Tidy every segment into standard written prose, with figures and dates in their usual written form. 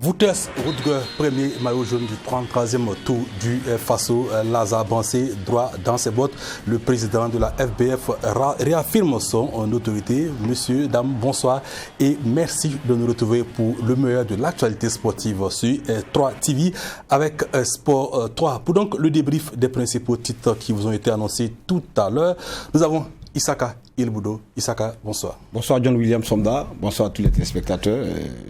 Wouters Rodriguez, premier maillot jaune du 33e tour du Faso. Lazare Bansé, droit dans ses bottes. Le président de la FBF réaffirme son autorité. Monsieur, dames, bonsoir et merci de nous retrouver pour le meilleur de l'actualité sportive sur 3 TV avec Sport 3. Pour donc le débrief des principaux titres qui vous ont été annoncés tout à l'heure, nous avons Isaka Ilboudo. Isaka, bonsoir. Bonsoir John William Somda, bonsoir à tous les téléspectateurs,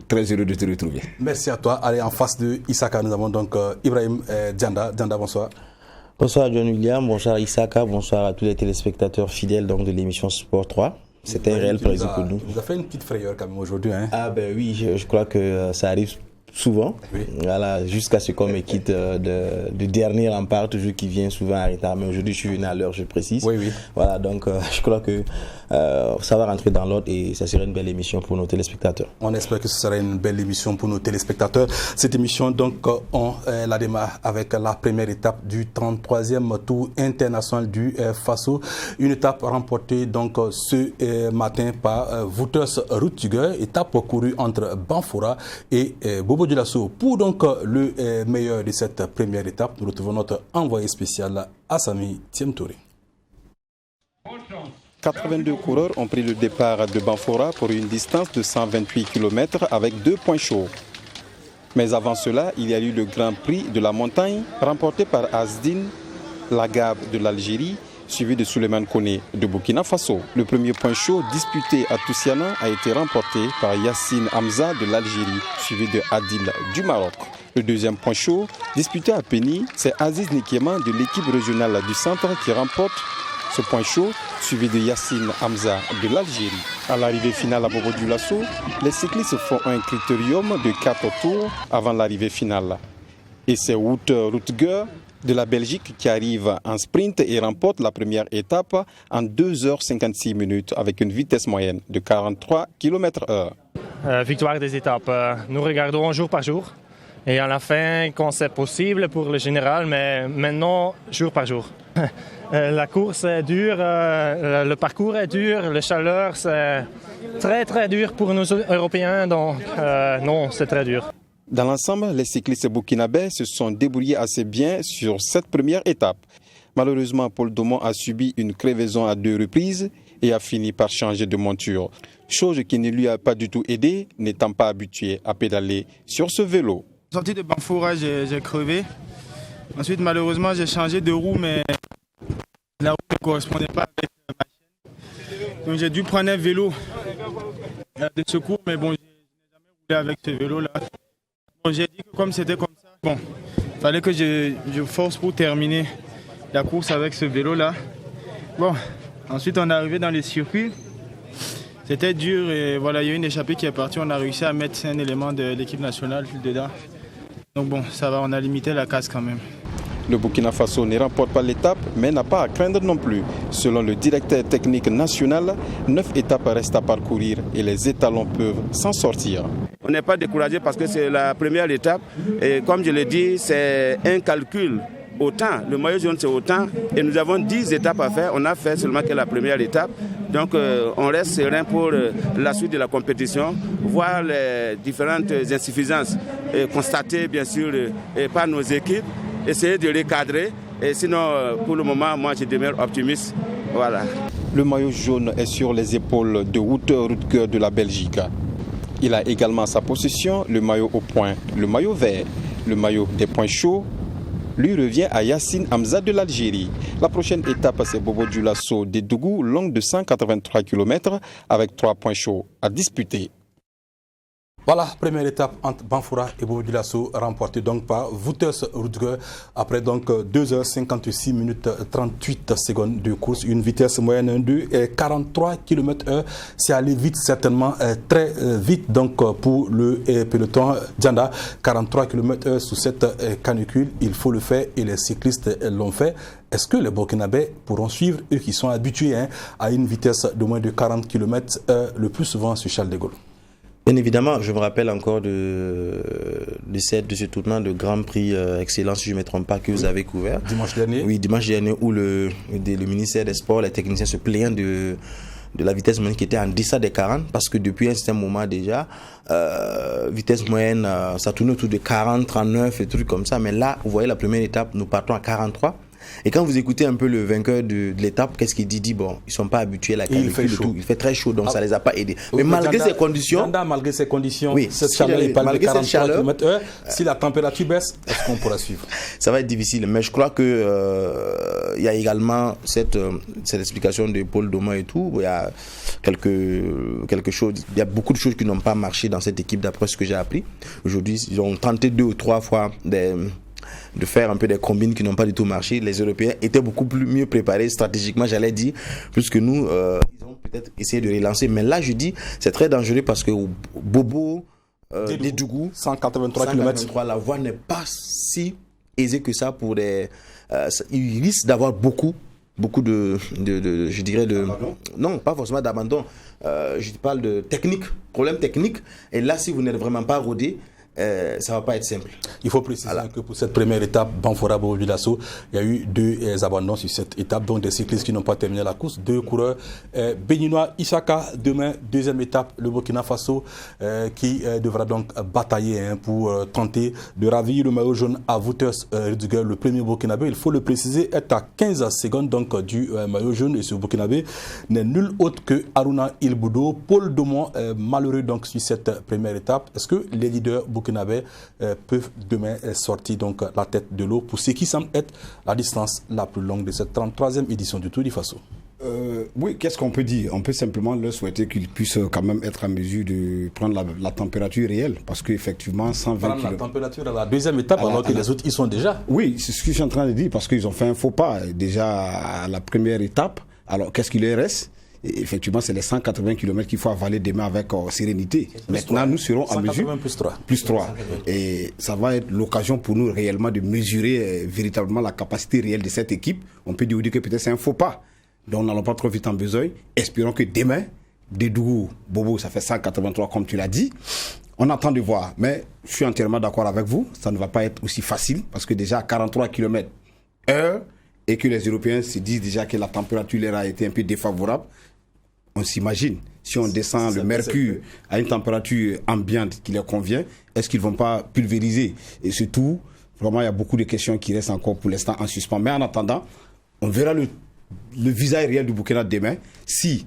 très heureux de te retrouver. Merci à toi. Allez, en face de Isaka, nous avons donc Ibrahim Djanda. Djanda, bonsoir. Bonsoir John William, bonsoir Isaka, bonsoir à tous les téléspectateurs fidèles donc, de l'émission Sport 3. C'était un réel plaisir pour nous. Vous avez fait une petite frayeur quand même aujourd'hui. Hein? Ah ben oui, je crois que ça arrive souvent, oui. Voilà, jusqu'à ce qu'on me quitte de dernier rempart, toujours qui vient souvent en retard. Mais aujourd'hui, je suis venu à l'heure, je précise. Oui, oui. Voilà, donc je crois que ça va rentrer dans l'ordre et ça sera une belle émission pour nos téléspectateurs. On espère que ce sera une belle émission pour nos téléspectateurs. Cette émission, donc, on la démarre avec la première étape du 33e tour international du Faso. Une étape remportée donc ce matin par Wouters Rodriguez, étape courue entre Banfora et Bobo Dioulasso. Pour donc le meilleur de cette première étape, nous retrouvons notre envoyé spécial Assami Tiemtouré. 82 coureurs ont pris le départ de Banfora pour une distance de 128 km avec 2 points chauds. Mais avant cela, il y a eu le Grand Prix de la montagne remporté par Azdine Lagab de l'Algérie, suivi de Souleymane Koné de Burkina Faso. Le premier point chaud disputé à Toussiana a été remporté par Yassine Hamza de l'Algérie, suivi de Adil du Maroc. Le deuxième point chaud disputé à Péni, c'est Aziz Nikéman de l'équipe régionale du centre qui remporte ce point chaud, suivi de Yassine Hamza de l'Algérie. À l'arrivée finale à Bobo Dioulasso, les cyclistes font un critérium de 4 tours avant l'arrivée finale. Et c'est Wouters Rodriguez de la Belgique qui arrive en sprint et remporte la première étape en 2h56 minutes avec une vitesse moyenne de 43 km/h. Victoire des étapes. Nous regardons jour par jour et à la fin quand c'est possible pour le général, mais maintenant jour par jour. La course est dure, le parcours est dur, la chaleur c'est très très dur pour nous Européens, donc non, c'est très dur. Dans l'ensemble, les cyclistes burkinabés se sont débrouillés assez bien sur cette première étape. Malheureusement, Paul Daumont a subi une crevaison à 2 reprises et a fini par changer de monture. Chose qui ne lui a pas du tout aidé, n'étant pas habitué à pédaler sur ce vélo. Sorti de Banfora, j'ai crevé. Ensuite, malheureusement, j'ai changé de roue, mais la roue ne correspondait pas avec ma chaîne. Donc j'ai dû prendre un vélo de secours, mais bon, je n'ai jamais roulé avec ce vélo-là. Bon, j'ai dit que comme c'était comme ça, bon, il fallait que je force pour terminer la course avec ce vélo-là. Bon, ensuite on est arrivé dans les circuits. C'était dur et voilà, il y a une échappée qui est partie. On a réussi à mettre un élément de l'équipe nationale dedans. Donc bon, ça va, on a limité la casse quand même. Le Burkina Faso ne remporte pas l'étape, mais n'a pas à craindre non plus. Selon le directeur technique national, 9 étapes restent à parcourir et les étalons peuvent s'en sortir. On n'est pas découragé parce que c'est la première étape et comme je l'ai dit, c'est un calcul au temps. Le maillot jaune c'est au temps et nous avons 10 étapes à faire. On a fait seulement que la première étape. Donc on reste serein pour la suite de la compétition, voir les différentes insuffisances constatées bien sûr par nos équipes. Essayer de recadrer et sinon pour le moment moi je demeure optimiste. Voilà. Le maillot jaune est sur les épaules de Wouters Rodriguez de la Belgique. Il a également à sa possession le maillot au point, le maillot vert, le maillot des points chauds lui revient à Yassine Hamza de l'Algérie. La prochaine étape c'est Bobo Dioulasso de Dougou, longue de 183 km avec 3 points chauds à disputer. Voilà, première étape entre Banfora et Bobo Dioulasso remportée donc par Wouters Rodriguez après donc 2h56 minutes 38 secondes de course, une vitesse moyenne de 43 km/h. C'est allé vite, certainement très vite donc pour le peloton Djanda. 43 km/h sous cette canicule, il faut le faire et les cyclistes l'ont fait. Est-ce que les Burkinabés pourront suivre, eux qui sont habitués à une vitesse de moins de 40 km/h le plus souvent sur Charles de Gaulle? Bien évidemment, je me rappelle encore de ce tournant de Grand Prix Excellence, si je ne me trompe pas, que vous avez couvert. Dimanche dernier. Oui, dimanche dernier, où le ministère des Sports, les techniciens se plaignent la vitesse moyenne qui était en deçà des 40, parce que depuis un certain moment déjà, vitesse moyenne, ça tourne autour de 40, 39 et trucs comme ça. Mais là, vous voyez la première étape, nous partons à 43. Et quand vous écoutez un peu le vainqueur de l'étape, qu'est-ce qu'il dit? Dit bon, ils sont pas habitués à la canicule, il fait très chaud, donc ça les a pas aidés. Mais malgré ces conditions, oui, cette chaleur, malgré cette chaleur, si la température baisse, est-ce qu'on pourra suivre? Ça va être difficile, mais je crois que il y a également cette explication de Paul Doma et tout. Il y a quelque chose, il y a beaucoup de choses qui n'ont pas marché dans cette équipe d'après ce que j'ai appris. Aujourd'hui, ils ont tenté 2 ou 3 fois de faire un peu des combines qui n'ont pas du tout marché. Les Européens étaient beaucoup mieux préparés stratégiquement, j'allais dire, plus que nous. Ils ont peut-être essayé de relancer. Mais là, je dis, c'est très dangereux parce que Bobo, Dédougou, 183 km. La voie n'est pas si aisée que ça pour des... ils risquent d'avoir beaucoup de je dirais de... Non, pas forcément d'abandon. Je parle de technique, problème technique. Et là, si vous n'êtes vraiment pas rodé, ça va pas être simple. Il faut préciser que pour cette première étape, Banfora Bobo-Dioulasso, il y a eu 2 abandons sur cette étape, donc des cyclistes qui n'ont pas terminé la course, 2 coureurs béninois. Isaka, demain, deuxième étape, le Burkina Faso, qui devra donc batailler pour tenter de ravir le maillot jaune à Wouters Rudiger, le premier burkinabé. Il faut le préciser, est à 15 secondes donc du maillot jaune, et ce burkinabé n'est nul autre que Aruna Ilboudo. Paul Domon, malheureux donc sur cette première étape. Est-ce que les leaders burkinabés peuvent demain sortir donc la tête de l'eau pour ce qui semble être la distance la plus longue de cette 33e édition du Tour du Faso? Oui, qu'est-ce qu'on peut dire? On peut simplement leur souhaiter qu'ils puissent quand même être en mesure de prendre la température réelle, parce qu'effectivement 120 km. Prendre la température à la deuxième étape alors que les autres y sont déjà. Oui, c'est ce que je suis en train de dire, parce qu'ils ont fait un faux pas déjà à la première étape. Alors qu'est-ce qu'il leur reste? Et effectivement, c'est les 180 km qu'il faut avaler demain avec sérénité. Maintenant, nous serons en mesure. Plus 3. Et ça va être l'occasion pour nous réellement de mesurer véritablement la capacité réelle de cette équipe. On peut dire que peut-être c'est un faux pas. Donc, n'allons pas trop vite en besogne. Espérons que demain, Dédougou, Bobo, ça fait 183 comme tu l'as dit. On attend de voir. Mais je suis entièrement d'accord avec vous. Ça ne va pas être aussi facile parce que déjà à 43 km/h et que les Européens se disent déjà que la température leur a été un peu défavorable. On s'imagine, si on descend le mercure à une température ambiante qui leur convient, est-ce qu'ils ne vont pas pulvériser? Et surtout, vraiment, il y a beaucoup de questions qui restent encore pour l'instant en suspens. Mais en attendant, on verra le visage réel du Burkina demain. Si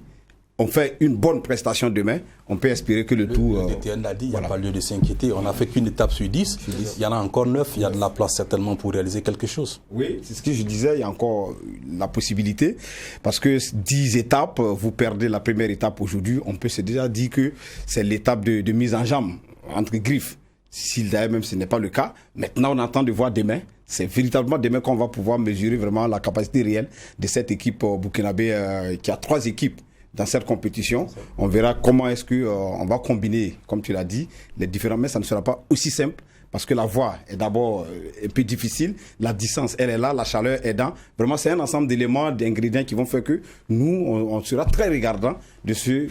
on fait une bonne prestation demain, on peut espérer que le Tour... Le DTN l'a dit, il n'y a pas lieu de s'inquiéter. On n'a fait qu'une étape sur 10. Il y en a encore 9. Il y a de la place certainement pour réaliser quelque chose. Oui, c'est ce que je disais. Il y a encore la possibilité. Parce que 10 étapes, vous perdez la première étape aujourd'hui. On peut se déjà dire que c'est l'étape de mise en jambe, entre griffes. Si d'ailleurs même ce n'est pas le cas. Maintenant, on attend de voir demain. C'est véritablement demain qu'on va pouvoir mesurer vraiment la capacité réelle de cette équipe burkinabé qui a 3 équipes dans cette compétition. On verra comment est-ce qu'on va combiner, comme tu l'as dit, les différents, mais ça ne sera pas aussi simple parce que la voie est d'abord un peu difficile, la distance elle est là, la chaleur est dans. Vraiment c'est un ensemble d'éléments, d'ingrédients qui vont faire que nous, on sera très regardant de ce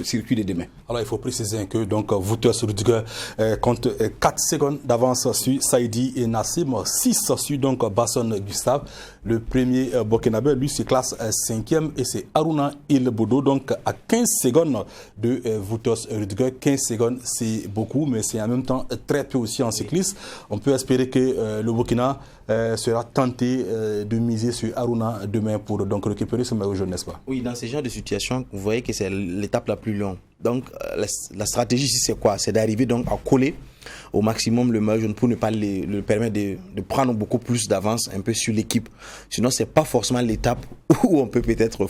circuit de demain. Alors il faut préciser que donc Wouters Rudiger compte 4 secondes d'avance sur Saïdi et Nassim, 6 sur donc Basson Gustave. Le premier burkinabé, lui se classe 5e et c'est Aruna Ilboudo, donc à 15 secondes de Wouters Rudiger. 15 secondes c'est beaucoup, mais c'est en même temps très peu aussi en cyclisme. On peut espérer que le Burkina sera tenté de miser sur Aruna demain pour donc récupérer ce maillot jaune, n'est-ce pas? Oui, dans ce genre de situation, vous voyez que c'est l'étape la plus longue. Donc la stratégie ici c'est quoi? C'est d'arriver donc à coller au maximum le maillot jaune pour ne pas le permettre de prendre beaucoup plus d'avance un peu sur l'équipe. Sinon c'est pas forcément l'étape où on peut peut-être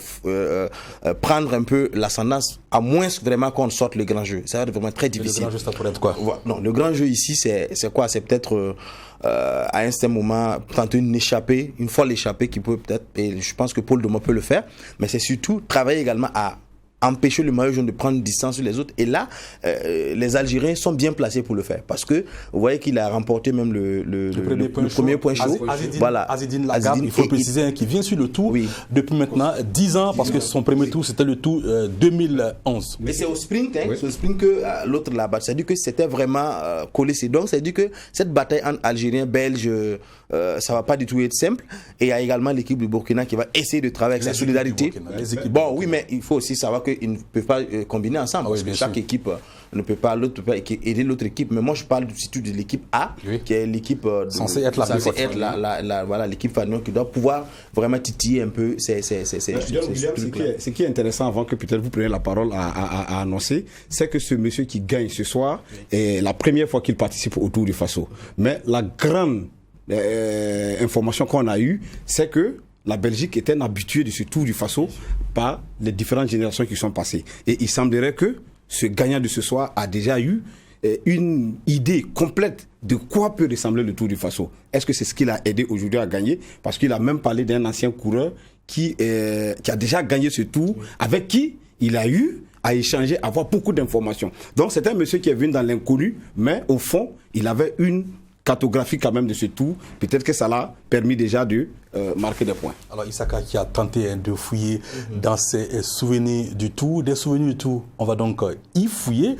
prendre un peu l'ascendance, à moins vraiment qu'on sorte le grand jeu. Ça va être vraiment très difficile. Le grand jeu, ça pourrait être quoi? Non, le grand jeu ici c'est quoi? C'est peut-être à un certain moment tenter une échappée, une folle échappée qui peut peut-être, et je pense que Paul Domon peut le faire, mais c'est surtout travailler également à empêcher le maillot jaune de prendre distance sur les autres. Et là, les Algériens sont bien placés pour le faire. Parce que vous voyez qu'il a remporté même le premier point chaud. Azedine Lagarde, il faut préciser, qui vient sur le Tour depuis maintenant 10 ans, parce que son premier Tour, c'était le Tour 2011. Mais c'est au sprint, c'est au sprint que l'autre l'a battu. C'est-à-dire que c'était vraiment collé. Donc, c'est-à-dire que cette bataille entre Algériens, Belges, ça va pas du tout être simple. Et il y a également l'équipe du Burkina qui va essayer de travailler avec sa solidarité. Bon, oui, mais il faut aussi savoir qu'ils ne peuvent pas combiner ensemble, parce que chaque équipe ne peut pas, l'autre peut pas aider l'autre équipe. Mais moi, je parle surtout de l'équipe A, qui est l'équipe censée être l'équipe fanion qui doit pouvoir vraiment titiller un peu ces ce qui est intéressant, avant que peut-être vous preniez la parole à annoncer, c'est que ce monsieur qui gagne ce soir est la première fois qu'il participe au Tour du Faso. Mais la grande information qu'on a eue, c'est que la Belgique était un habitué de ce Tour du Faso par les différentes générations qui sont passées. Et il semblerait que ce gagnant de ce soir a déjà eu une idée complète de quoi peut ressembler le Tour du Faso. Est-ce que c'est ce qui l'a aidé aujourd'hui à gagner? Parce qu'il a même parlé d'un ancien coureur qui a déjà gagné ce Tour, avec qui il a eu à échanger, à avoir beaucoup d'informations. Donc c'est un monsieur qui est venu dans l'inconnu, mais au fond, il avait une cartographie quand même de ce Tour. Peut-être que ça l'a permis déjà de marquer des points. Alors Issaka qui a tenté de fouiller dans ses souvenirs du Tour, des souvenirs du Tour, on va donc y fouiller.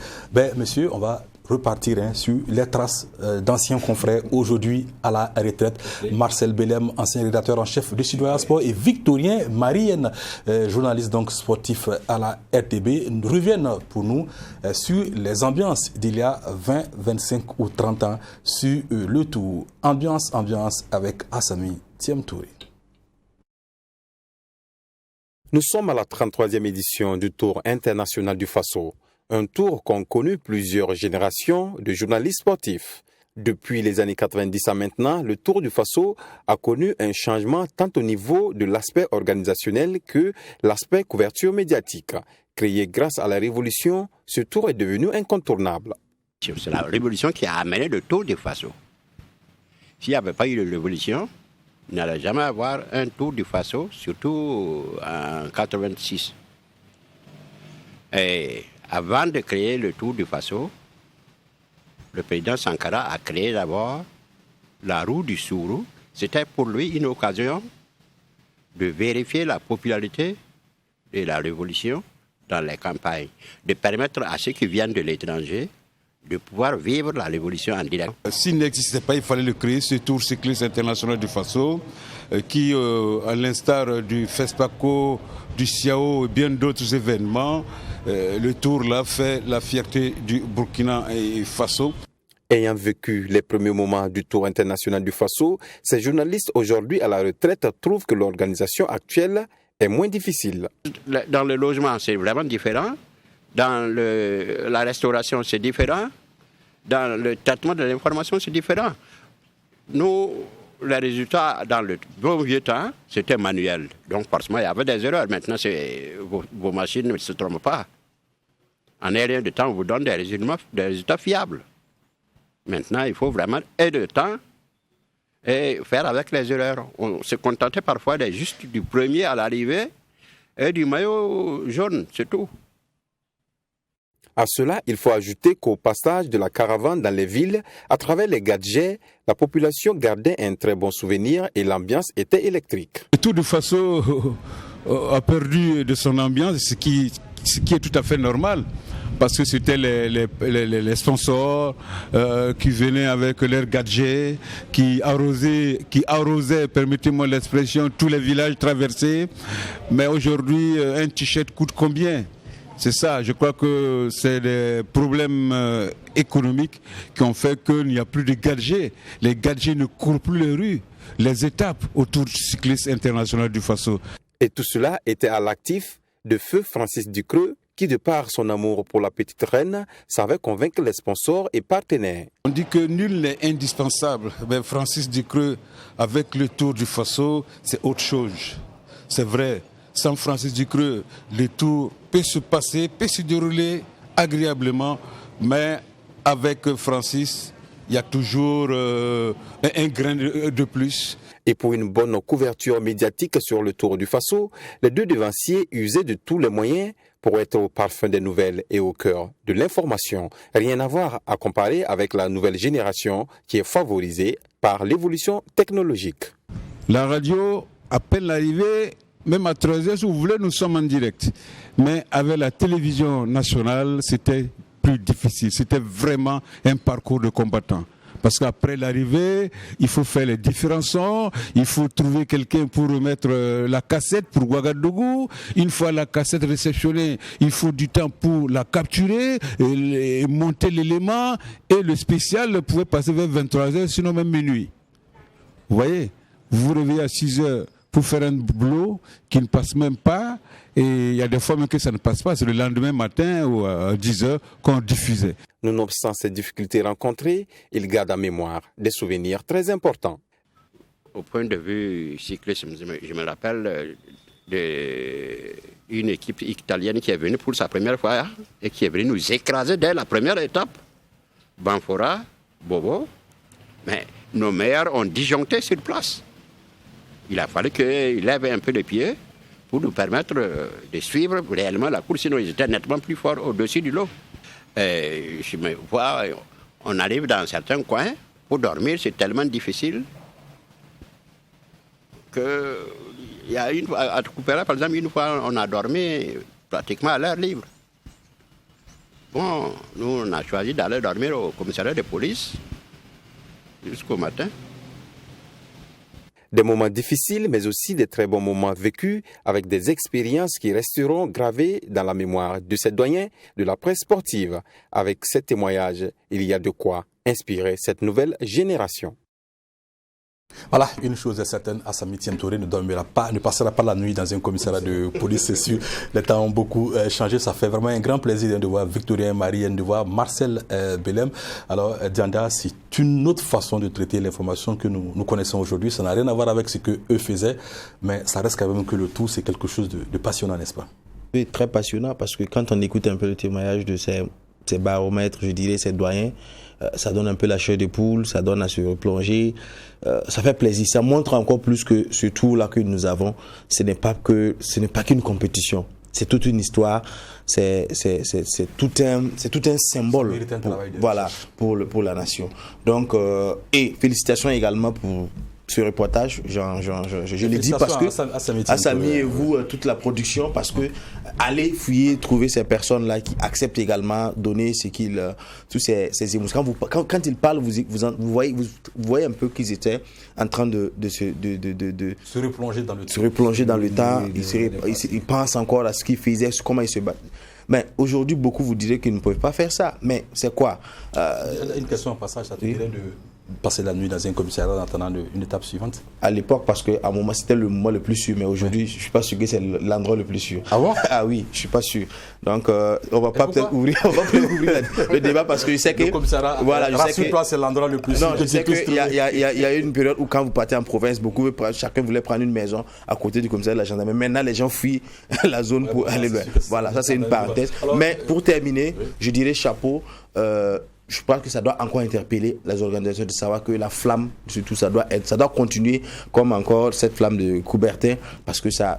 Monsieur, on va repartir sur les traces d'anciens confrères aujourd'hui à la retraite. Marcel Bellem, ancien rédacteur en chef de Sud-Ouest Sport, et Victorien Marienne, journaliste donc sportif à la RTB, reviennent pour nous sur les ambiances d'il y a 20, 25 ou 30 ans sur le Tour. Ambiance avec Assami Thiem Touré. Nous sommes à la 33e édition du Tour international du Faso. Un tour qu'ont connu plusieurs générations de journalistes sportifs. Depuis les années 90 à maintenant, le Tour du Faso a connu un changement tant au niveau de l'aspect organisationnel que l'aspect couverture médiatique. Créé grâce à la Révolution, ce tour est devenu incontournable. C'est la Révolution qui a amené le Tour du Faso. S'il n'y avait pas eu de Révolution, il n'allait jamais avoir un Tour du Faso, surtout en 86. Et avant de créer le Tour du Faso, le président Sankara a créé d'abord la roue du Sourou. C'était pour lui une occasion de vérifier la popularité de la révolution dans les campagnes, de permettre à ceux qui viennent de l'étranger de pouvoir vivre la révolution en direct. S'il n'existait pas, il fallait le créer, ce Tour cycliste international du Faso, qui, à l'instar du FESPACO, du CIAO et bien d'autres événements, le Tour là fait la fierté du Burkina Faso. Ayant vécu les premiers moments du Tour international du Faso, ces journalistes aujourd'hui à la retraite trouvent que l'organisation actuelle est moins difficile. Dans le logement, c'est vraiment différent. Dans la restauration, c'est différent. Dans le traitement de l'information, c'est différent. Nous, les résultats, dans le bon vieux temps, c'était manuel. Donc, forcément, il y avait des erreurs. Maintenant, vos machines ne se trompent pas. En rien de temps, on vous donne des résultats fiables. Maintenant, il faut vraiment aider le temps et faire avec les erreurs. On se contentait parfois juste du premier à l'arrivée et du maillot jaune, c'est tout. À cela, il faut ajouter qu'au passage de la caravane dans les villes, à travers les gadgets, la population gardait un très bon souvenir et l'ambiance était électrique. Le Tour du Faso a perdu de son ambiance, ce qui est tout à fait normal. Parce que c'était les sponsors qui venaient avec leurs gadgets, qui arrosaient, permettez-moi l'expression, tous les villages traversés. Mais aujourd'hui, un t-shirt coûte combien ? C'est ça, je crois que c'est des problèmes économiques qui ont fait qu'il n'y a plus de gadgets. Les gadgets ne courent plus les rues, les étapes autour du cycliste international du Faso. Et tout cela était à l'actif de feu Francis Ducreux, qui, de par son amour pour la petite reine, savait convaincre les sponsors et partenaires. On dit que nul n'est indispensable. Mais Francis Ducreux, avec le Tour du Faso, c'est autre chose. C'est vrai. Sans Francis Ducreux, le Tour peut se passer, peut se dérouler agréablement, mais avec Francis, il y a toujours un grain de plus. Et pour une bonne couverture médiatique sur le Tour du Faso, les deux devanciers usaient de tous les moyens pour être au parfum des nouvelles et au cœur de l'information. Rien à voir à comparer avec la nouvelle génération qui est favorisée par l'évolution technologique. La radio, à peine l'arrivée, même à 13h, si vous voulez, nous sommes en direct. Mais avec la télévision nationale, c'était plus difficile. C'était vraiment un parcours de combattant. Parce qu'après l'arrivée, il faut faire les différents sons, il faut trouver quelqu'un pour remettre la cassette pour Ouagadougou. Une fois la cassette réceptionnée, il faut du temps pour la capturer, et monter l'élément, et le spécial pouvait passer vers 23h, sinon même minuit. Vous voyez, vous vous réveillez à 6h pour faire un boulot qui ne passe même pas, et il y a des fois même que ça ne passe pas, c'est le lendemain matin ou à 10h qu'on diffusait. Nonobstant ces difficultés rencontrées, il garde en mémoire des souvenirs très importants. Au point de vue cyclisme, je me rappelle d'une équipe italienne qui est venue pour sa première fois et qui est venue nous écraser dès la première étape. Banfora, Bobo, mais nos meilleurs ont disjoncté sur place. Il a fallu qu'ils lèvent un peu les pieds pour nous permettre de suivre réellement la course, sinon ils étaient nettement plus forts au-dessus du lot. Je me vois, on arrive dans certains coins, pour dormir c'est tellement difficile que il y a une fois, à Coupera par exemple, une fois on a dormi pratiquement à l'air libre. Bon, nous on a choisi d'aller dormir au commissariat de police jusqu'au matin. Des moments difficiles, mais aussi des très bons moments vécus avec des expériences qui resteront gravées dans la mémoire de ces doyens de la presse sportive. Avec ces témoignages, il y a de quoi inspirer cette nouvelle génération. Voilà, une chose est certaine, Assami Touré ne passera pas la nuit dans un commissariat de police, c'est sûr. Les temps ont beaucoup changé, ça fait vraiment un grand plaisir de voir Victorien Marien, de voir Marcel Belem. Alors, Dianda, c'est une autre façon de traiter l'information que nous connaissons aujourd'hui. Ça n'a rien à voir avec ce qu'eux faisaient, mais ça reste quand même que le tout, c'est quelque chose de passionnant, n'est-ce pas? Oui, très passionnant, parce que quand on écoute un peu le témoignage de ces baromètres, je dirais, ces doyens, ça donne un peu la chair de poule, ça donne à se replonger, ça fait plaisir, ça montre encore plus que ce tour-là que nous avons, ce n'est pas qu'une compétition, c'est toute une histoire, c'est tout un symbole pour la nation. Donc, et félicitations également pour ce reportage, je l'ai dit parce que Assami et vous, toute la production, parce que allez fouiller, trouver ces personnes-là qui acceptent également donner ce qu'ils, tous ces émotions. Quand ils parlent, vous voyez un peu qu'ils étaient en train de se replonger dans le temps. Ils pensent encore à ce qu'ils faisaient, comment ils se battent. Mais aujourd'hui, beaucoup vous diraient qu'ils ne peuvent pas faire ça. Mais c'est quoi Une question en passage, ça te dirait de passer la nuit dans un commissariat en attendant une étape suivante? À l'époque, parce qu'à un moment, c'était le moment le plus sûr, mais aujourd'hui, je ne suis pas sûr que c'est l'endroit le plus sûr. Ah bon? Ah oui, je ne suis pas sûr. Donc, on va pas peut-être ouvrir le débat, parce que je sais que... Le commissariat, voilà, rassure-toi, c'est l'endroit le plus sûr. Non, je sais qu'il y a eu une période où quand vous partez en province, chacun voulait prendre une maison à côté du commissariat de la gendarmerie. Maintenant, les gens fuient la zone pour aller loin. Voilà, ça c'est une parenthèse. Mais pour terminer, je dirais chapeau. Je pense que ça doit encore interpeller les organisations de savoir que la flamme, surtout, ça doit continuer comme encore cette flamme de Coubertin, parce que ça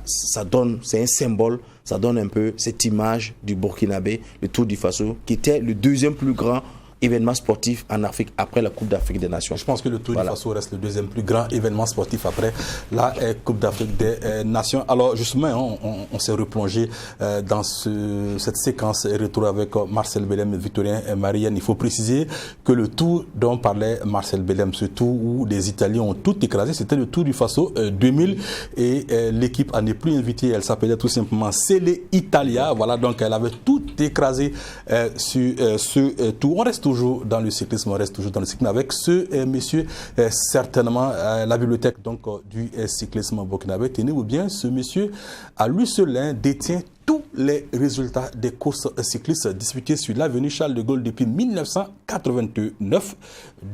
donne, c'est un symbole, ça donne un peu cette image du Burkinabé, le Tour du Faso, qui était le deuxième plus grand événement sportif en Afrique après la Coupe d'Afrique des Nations. Je pense que le Tour du Faso reste le deuxième plus grand événement sportif après la Coupe d'Afrique des Nations. Alors justement, on s'est replongé dans cette séquence retour avec Marcel Belem et Victorien Marienne. Il faut préciser que le Tour dont parlait Marcel Belem, ce Tour où les Italiens ont tout écrasé, c'était le Tour du Faso 2000 et l'équipe en est plus invitée. Elle s'appelait tout simplement Sele Italia. Voilà, donc elle avait tout écrasé sur ce Tour. On reste toujours dans le cyclisme, avec ce monsieur, certainement la bibliothèque donc, du cyclisme burkinabé. Tenez-vous bien, ce monsieur, à lui seul, détient tous les résultats des courses cyclistes disputées sur l'avenue Charles de Gaulle depuis 1989,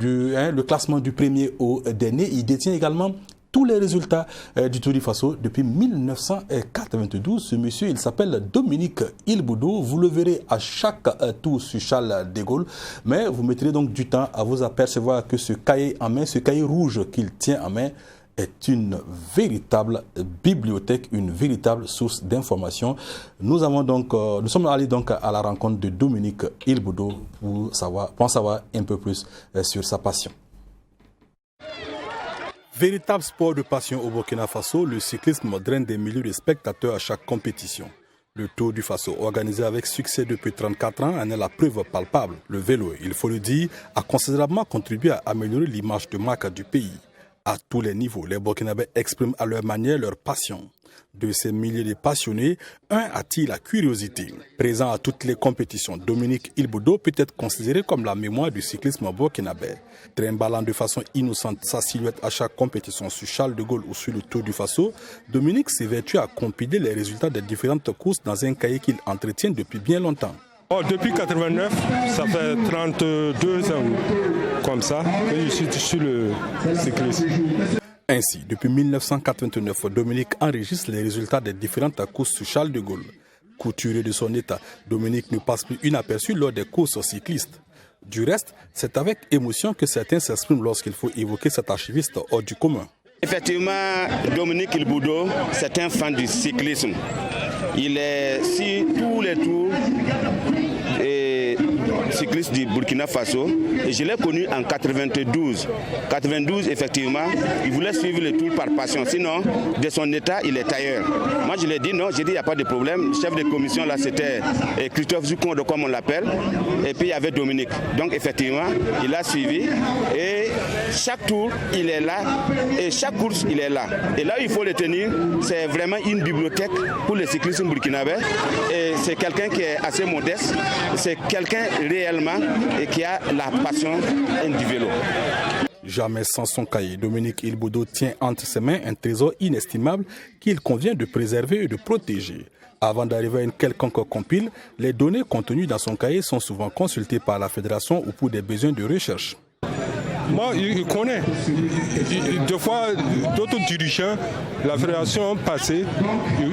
le classement du premier au dernier. Il détient également tous les résultats du Tour du Faso depuis 1992. Ce monsieur, il s'appelle Dominique Ilboudou. Vous le verrez à chaque tour sur Charles de Gaulle. Mais vous mettrez donc du temps à vous apercevoir que ce cahier en main, ce cahier rouge qu'il tient en main, est une véritable bibliothèque, une véritable source d'information. Nous sommes allés donc à la rencontre de Dominique Ilboudou pour en savoir un peu plus sur sa passion. Véritable sport de passion au Burkina Faso, le cyclisme draine des milliers de spectateurs à chaque compétition. Le Tour du Faso, organisé avec succès depuis 34 ans, en est la preuve palpable. Le vélo, il faut le dire, a considérablement contribué à améliorer l'image de marque du pays. À tous les niveaux, les Burkinabés expriment à leur manière leur passion. De ces milliers de passionnés, un attire la curiosité. Présent à toutes les compétitions, Dominique Il-Bodo peut être considéré comme la mémoire du cyclisme burkinabé. Trimballant de façon innocente sa silhouette à chaque compétition sur Charles de Gaulle ou sur le Tour du Faso, Dominique s'évertue à compiler les résultats des différentes courses dans un cahier qu'il entretient depuis bien longtemps. Depuis 89, ça fait 32 ans comme ça que je suis sur le cyclisme. Ainsi, depuis 1989, Dominique enregistre les résultats des différentes courses sur Charles de Gaulle. Couturier de son état, Dominique ne passe plus inaperçu lors des courses cyclistes. Du reste, c'est avec émotion que certains s'expriment lorsqu'il faut évoquer cet archiviste hors du commun. Effectivement, Dominique Il-Bodo, c'est un fan du cyclisme. Il est sur tous les tours cycliste du Burkina Faso et je l'ai connu en 92. 92, effectivement, il voulait suivre le tour par passion. Sinon, de son état, il est ailleurs. Moi, je lui ai dit non, j'ai dit il n'y a pas de problème. Le chef de commission, là, c'était Christophe Zukondo, comme on l'appelle. Et puis, il y avait Dominique. Donc, effectivement, il a suivi. Et chaque tour, il est là. Et chaque course, il est là. Et là, il faut le tenir. C'est vraiment une bibliothèque pour les cyclistes burkinabés. Et c'est quelqu'un qui est assez modeste. C'est quelqu'un réellement et qui a la passion du vélo. Jamais sans son cahier, Dominique Il-Bodo tient entre ses mains un trésor inestimable qu'il convient de préserver et de protéger. Avant d'arriver à une quelconque compile, les données contenues dans son cahier sont souvent consultées par la fédération ou pour des besoins de recherche. Moi, il connaît. Deux fois, d'autres dirigeants, la fédération passée,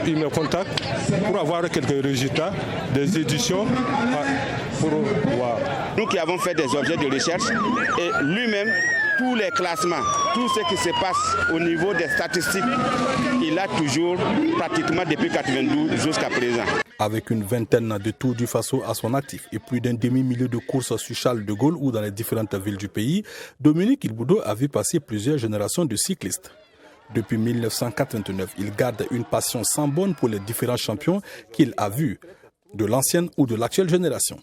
ils me contactent pour avoir quelques résultats des éditions. Pour voir. Nous qui avons fait des objets de recherche et lui-même, tous les classements, tout ce qui se passe au niveau des statistiques, il a toujours pratiquement depuis 92 jusqu'à présent. Avec une vingtaine de Tours du Faso à son actif et plus d'un demi-millier de courses sur Charles de Gaulle ou dans les différentes villes du pays, Dominique Il-Bodo a vu passer plusieurs générations de cyclistes. Depuis 1989, il garde une passion sans borne pour les différents champions qu'il a vus, de l'ancienne ou de l'actuelle génération.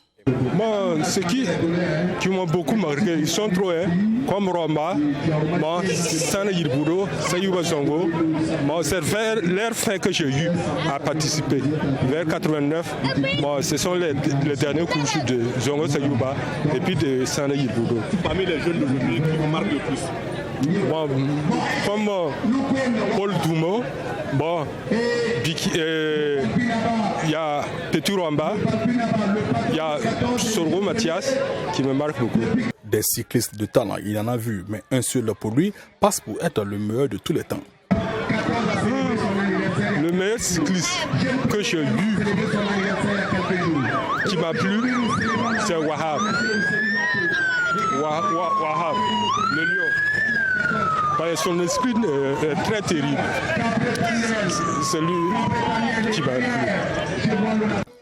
Moi, ceux qui m'ont beaucoup marqué, ils sont trop, comme Roma, Sana Il-Bodo, Sayouba Zongo. C'est leur fait que j'ai eu à participer. Vers 89, ce sont les derniers courses de Zongo Sayouba et puis de Sana Il-Bodo. Parmi les jeunes d'aujourd'hui, qui vous marquent le plus? Comme Paul Doumo, il y a Petit Rwamba, il y a Sorgo Mathias qui me marque beaucoup. Des cyclistes de talent, il en a vu, mais un seul pour lui passe pour être le meilleur de tous les temps. Le meilleur cycliste que j'ai vu, qui m'a plu, c'est Wahab. Wahab, le lion. Son esprit est très terrible. C'est lui qui m'a plu.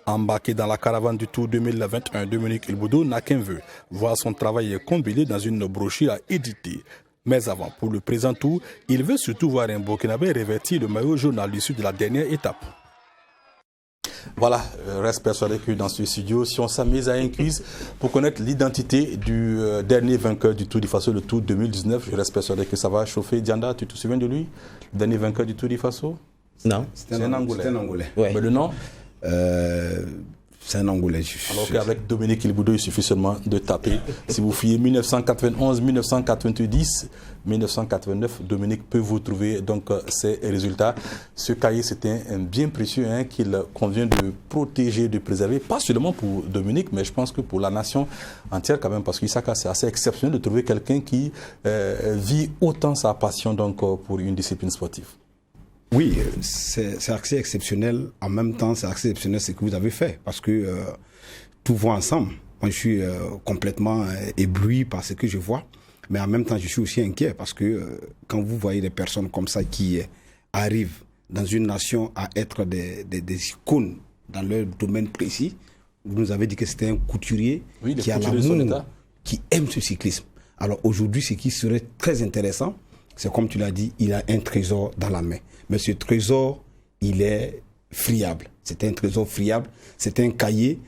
Embarqué dans la caravane du Tour 2021, Dominique Il-Bodo n'a qu'un vœu, voir son travail compilé dans une brochure à éditer. Mais avant, pour le présent tour, il veut surtout voir un Burkinabé revêtir le maillot jaune à l'issue de la dernière étape. Voilà, reste persuadé que dans ce studio, si on s'amuse à un quiz pour connaître l'identité du dernier vainqueur du Tour du Faso, le Tour 2019, je reste persuadé que ça va chauffer. Dianda, tu te souviens de lui? Le dernier vainqueur du Tour du Faso? Non. C'est un Angolais. Ouais. Mais le nom? C'est un Angolais. Alors qu'avec Dominique Il-Bodo, il suffit seulement de taper. Si vous fouillez 1991, 1990, 1989, Dominique peut vous trouver donc ces résultats. Ce cahier, c'était un bien précieux qu'il convient de protéger, de préserver, pas seulement pour Dominique, mais je pense que pour la nation entière quand même, parce que c'est assez exceptionnel de trouver quelqu'un qui vit autant sa passion donc pour une discipline sportive. Oui, c'est assez exceptionnel. En même temps, c'est assez exceptionnel ce que vous avez fait, parce que tout va ensemble. Moi, je suis complètement ébloui par ce que je vois, mais en même temps, je suis aussi inquiet, parce que quand vous voyez des personnes comme ça qui arrivent dans une nation à être des icônes dans leur domaine précis, vous nous avez dit que c'était un couturier qui a l'amour, qui aime ce cyclisme. Alors aujourd'hui, ce qui serait très intéressant, c'est comme tu l'as dit, il a un trésor dans la main. Mais ce trésor, il est friable. C'était un trésor friable, c'était un cahier.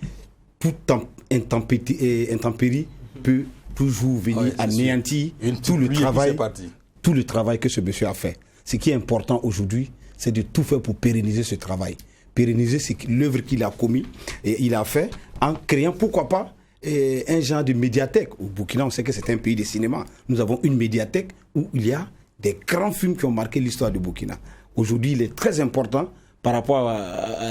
Toute intempérie peut toujours venir anéantir tout le travail que ce monsieur a fait. Ce qui est important aujourd'hui, c'est de tout faire pour pérenniser ce travail. Pérenniser l'œuvre qu'il a commis et il a fait en créant, pourquoi pas, un genre de médiathèque. Au Burkina, on sait que c'est un pays de cinéma. Nous avons une médiathèque où il y a des grands films qui ont marqué l'histoire du Burkina. Aujourd'hui, il est très important par rapport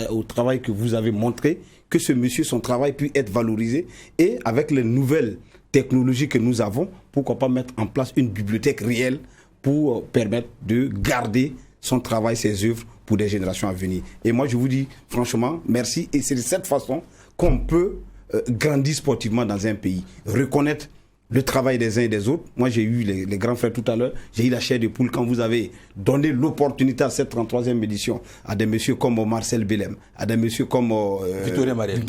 au travail que vous avez montré, que ce monsieur, son travail puisse être valorisé. Et avec les nouvelles technologies que nous avons, pourquoi pas mettre en place une bibliothèque réelle pour permettre de garder son travail, ses œuvres pour des générations à venir. Et moi, je vous dis franchement, merci. Et c'est de cette façon qu'on peut grandir sportivement dans un pays. Reconnaître le travail des uns et des autres. Moi, j'ai eu les grands frères tout à l'heure. J'ai eu la chair de poule quand vous avez donné l'opportunité à cette 33e édition à des messieurs comme Marcel Belem, à des messieurs comme Victorien Mariel.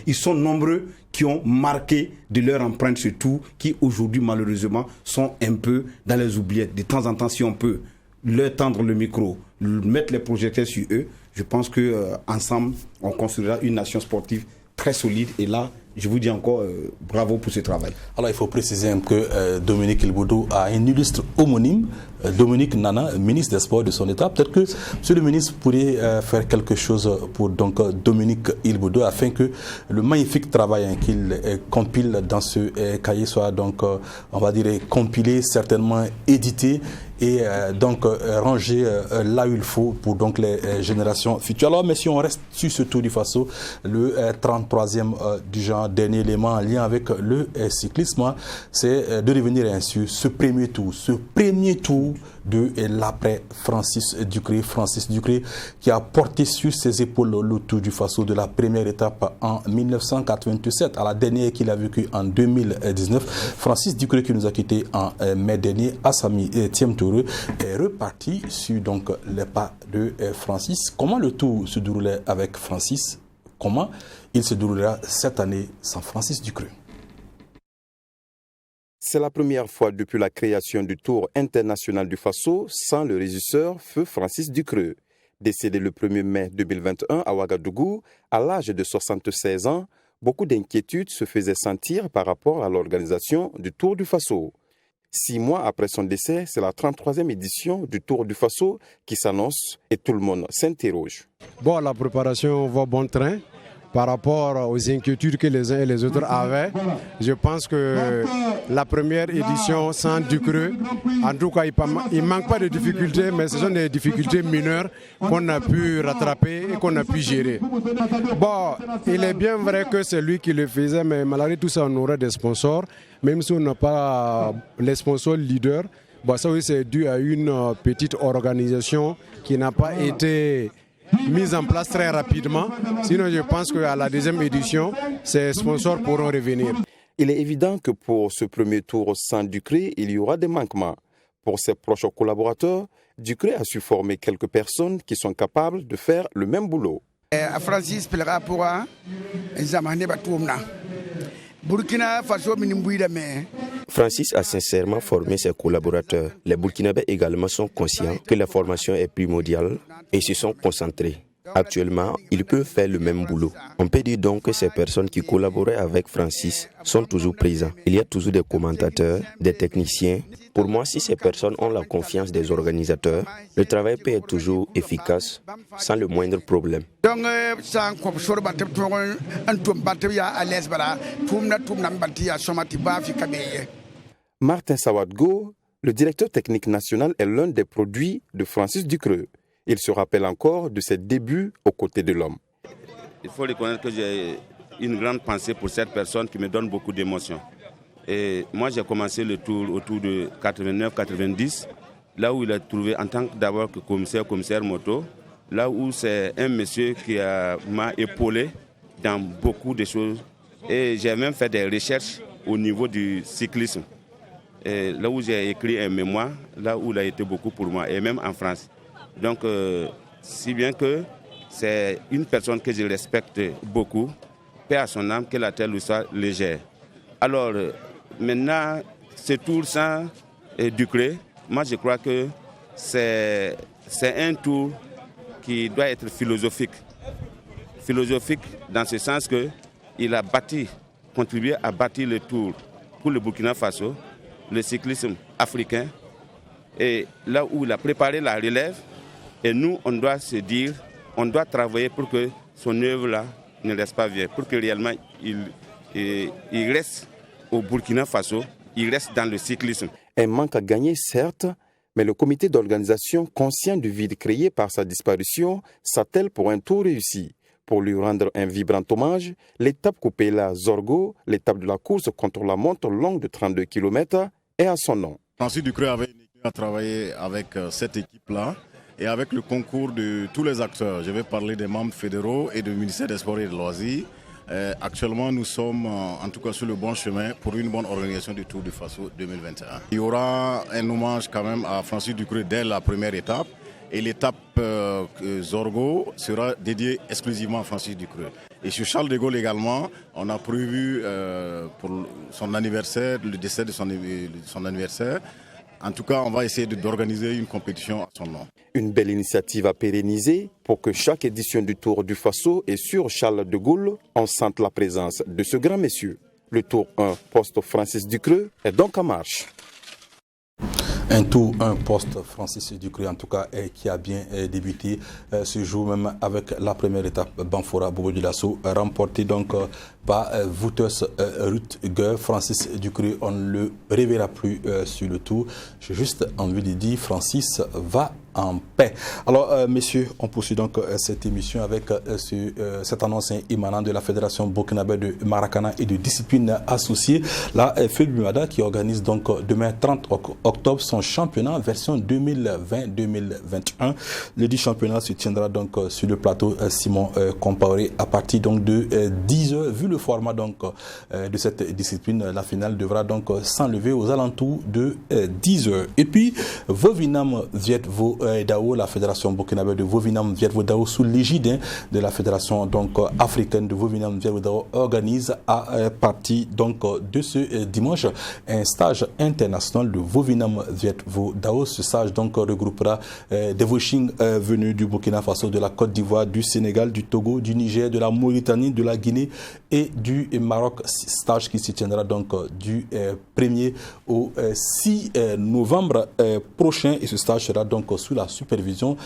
Ils sont nombreux qui ont marqué de leur empreinte ce tour, qui aujourd'hui, malheureusement, sont un peu dans les oubliettes. De temps en temps, si on peut leur tendre le micro, mettre les projecteurs sur eux, je pense qu'ensemble, on construira une nation sportive très solide. Et là, je vous dis encore bravo pour ce travail. Alors, il faut préciser que Dominique Ilboudou a un illustre homonyme, Dominique Nana, ministre des Sports de son État. Peut-être que monsieur le ministre pourrait faire quelque chose pour donc, Dominique Ilboudou afin que le magnifique travail qu'il compile dans ce cahier soit donc, on va dire, compilé, certainement édité et donc rangé là où il faut pour donc les générations futures. Alors, mais si on reste sur ce Tour du Faso, le 33e du genre, dernier élément en lien avec le cyclisme, c'est de revenir ainsi ce premier tour de l'après Francis Ducré qui a porté sur ses épaules le Tour du Faso de la première étape en 1987 à la dernière qu'il a vécue en 2019. Francis Ducré qui nous a quittés en mai dernier à sa mi-tième tour est reparti sur donc les pas de Francis. Comment le Tour se déroulait avec Francis? Comment il se déroulera cette année sans Francis Ducré? C'est la première fois depuis la création du Tour international du Faso sans le régisseur feu Francis Ducreux. Décédé le 1er mai 2021 à Ouagadougou, à l'âge de 76 ans, beaucoup d'inquiétudes se faisaient sentir par rapport à l'organisation du Tour du Faso. 6 mois après son décès, c'est la 33e édition du Tour du Faso qui s'annonce et tout le monde s'interroge. Bon, la préparation va bon train. Par rapport aux inquiétudes que les uns et les autres avaient, je pense que la première édition sans Ducreux, en tout cas, il ne manque pas de difficultés, mais ce sont des difficultés mineures qu'on a pu rattraper et qu'on a pu gérer. Bon, il est bien vrai que c'est lui qui le faisait, mais malgré tout ça, on aurait des sponsors, même si on n'a pas les sponsors leaders. Bon, ça oui, c'est dû à une petite organisation qui n'a pas été mise en place très rapidement. Sinon, je pense qu'à la deuxième édition, ces sponsors pourront revenir. Il est évident que pour ce premier tour sans Ducré, il y aura des manquements. Pour ses proches collaborateurs, Ducré a su former quelques personnes qui sont capables de faire le même boulot. Francis Pelera pourra examiner Burkina Faso Francis a sincèrement formé ses collaborateurs. Les Burkinabés également sont conscients que la formation est primordiale et se sont concentrés. Actuellement, ils peuvent faire le même boulot. On peut dire donc que ces personnes qui collaboraient avec Francis sont toujours présentes. Il y a toujours des commentateurs, des techniciens. Pour moi, si ces personnes ont la confiance des organisateurs, le travail peut être toujours efficace sans le moindre problème. Martin Sawadgo, le directeur technique national, est l'un des produits de Francis Ducreux. Il se rappelle encore de ses débuts aux côtés de l'homme. Il faut reconnaître que j'ai une grande pensée pour cette personne qui me donne beaucoup d'émotions. Et moi, j'ai commencé le tour autour de 89-90, là où il a trouvé en tant que d'abord que commissaire moto, là où c'est un monsieur qui m'a épaulé dans beaucoup de choses. Et j'ai même fait des recherches au niveau du cyclisme. Et là où j'ai écrit un mémoire, là où il a été beaucoup pour moi, et même en France. Donc, si bien que c'est une personne que je respecte beaucoup, paix à son âme, que la terre lui soit légère. Alors, maintenant, ce tour sans Ducré, moi je crois que c'est un tour qui doit être philosophique. philosophique dans ce sens qu'il a contribué à bâtir le tour pour le Burkina Faso, le cyclisme africain, et là où il a préparé la relève. Et nous, on doit se dire, on doit travailler pour que son œuvre-là ne laisse pas vieille, pour que réellement il reste au Burkina Faso, il reste dans le cyclisme. Un manque à gagner, certes, mais le comité d'organisation, conscient du vide créé par sa disparition, s'attelle pour un tour réussi. Pour lui rendre un vibrant hommage, l'étape Koupéla-Zorgo, l'étape de la course contre la montre longue de 32 km, est à son nom. Francis Ducreux avait une équipe à travailler avec cette équipe-là et avec le concours de tous les acteurs. Je vais parler des membres fédéraux et du ministère des Sports et des Loisirs. Actuellement, nous sommes en tout cas sur le bon chemin pour une bonne organisation du Tour du Faso 2021. Il y aura un hommage quand même à Francis Ducreux dès la première étape. Et l'étape Zorgo sera dédiée exclusivement à Francis Ducreux. Et sur Charles de Gaulle également, on a prévu pour son anniversaire, le décès de son anniversaire. En tout cas, on va essayer d'organiser une compétition à son nom. Une belle initiative à pérenniser pour que chaque édition du Tour du Faso et sur Charles de Gaulle, on sente la présence de ce grand monsieur. Le Tour 1 poste Francis Ducreux est donc en marche. Un tour, un poste, Francis Ducreux en tout cas, qui a bien débuté ce jour même avec la première étape Banfora Bobo Dioulasso, remportée donc par Wouters Rutger. Francis Ducreux, on ne le reverra plus sur le tour. J'ai juste envie de dire, Francis va en paix. Alors, messieurs, on poursuit donc cette émission avec cette annonce émanant de la Fédération burkinabé de Maracana et de discipline associée, la FEBUMADA, qui organise donc demain 30 octobre son championnat version 2020-2021. Le dit championnat se tiendra donc sur le plateau Simon Compaoré à partir donc de 10h. Vu le format donc de cette discipline, la finale devra donc s'enlever aux alentours de 10h. Et puis, Vovinam Viet-Vo Dao, la fédération burkinabé de Vovinam Viet-Vo Dao, sous l'égide de la fédération donc africaine de Vovinam Viet-Vo Dao, organise à partir donc de ce dimanche un stage international de Vovinam Viet-Vo Dao. Ce stage donc regroupera des Voching venus du Burkina Faso, de la Côte d'Ivoire, du Sénégal, du Togo, du Niger, de la Mauritanie, de la Guinée et du Maroc. Stage qui se tiendra donc du 1er au 6 novembre prochain, et ce stage sera donc sous la supervision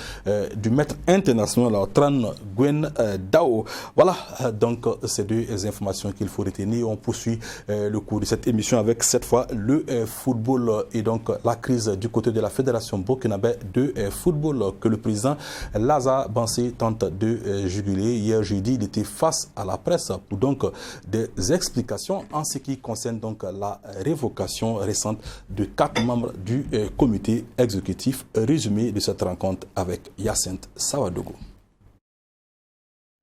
du maître international Tran Nguyen Dao. Voilà donc ces deux informations qu'il faut retenir. On poursuit le cours de cette émission avec cette fois le football et donc la crise du côté de la Fédération burkinabé de football que le président Lazare Bansé tente de juguler. Hier jeudi, il était face à la presse pour donc des explications en ce qui concerne donc la révocation récente de 4 membres du comité exécutif. Résumé de cette rencontre avec Hyacinthe Sawadogo.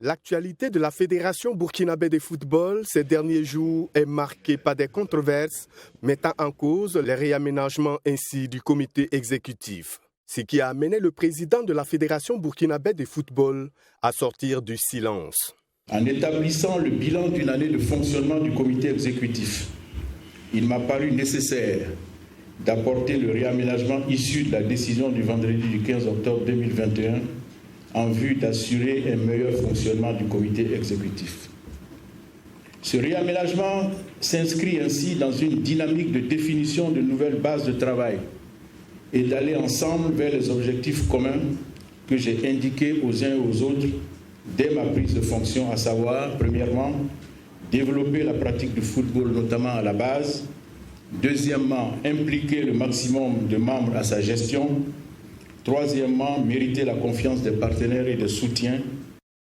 L'actualité de la Fédération burkinabé de football ces derniers jours est marquée par des controverses mettant en cause les réaménagements ainsi du comité exécutif. Ce qui a amené le président de la Fédération burkinabé de football à sortir du silence. En établissant le bilan d'une année de fonctionnement du comité exécutif, il m'a paru nécessaire d'apporter le réaménagement issu de la décision du vendredi du 15 octobre 2021 en vue d'assurer un meilleur fonctionnement du comité exécutif. Ce réaménagement s'inscrit ainsi dans une dynamique de définition de nouvelles bases de travail et d'aller ensemble vers les objectifs communs que j'ai indiqués aux uns et aux autres dès ma prise de fonction, à savoir, premièrement, développer la pratique du football, notamment à la base. Deuxièmement, impliquer le maximum de membres à sa gestion. Troisièmement, mériter la confiance des partenaires et des soutiens.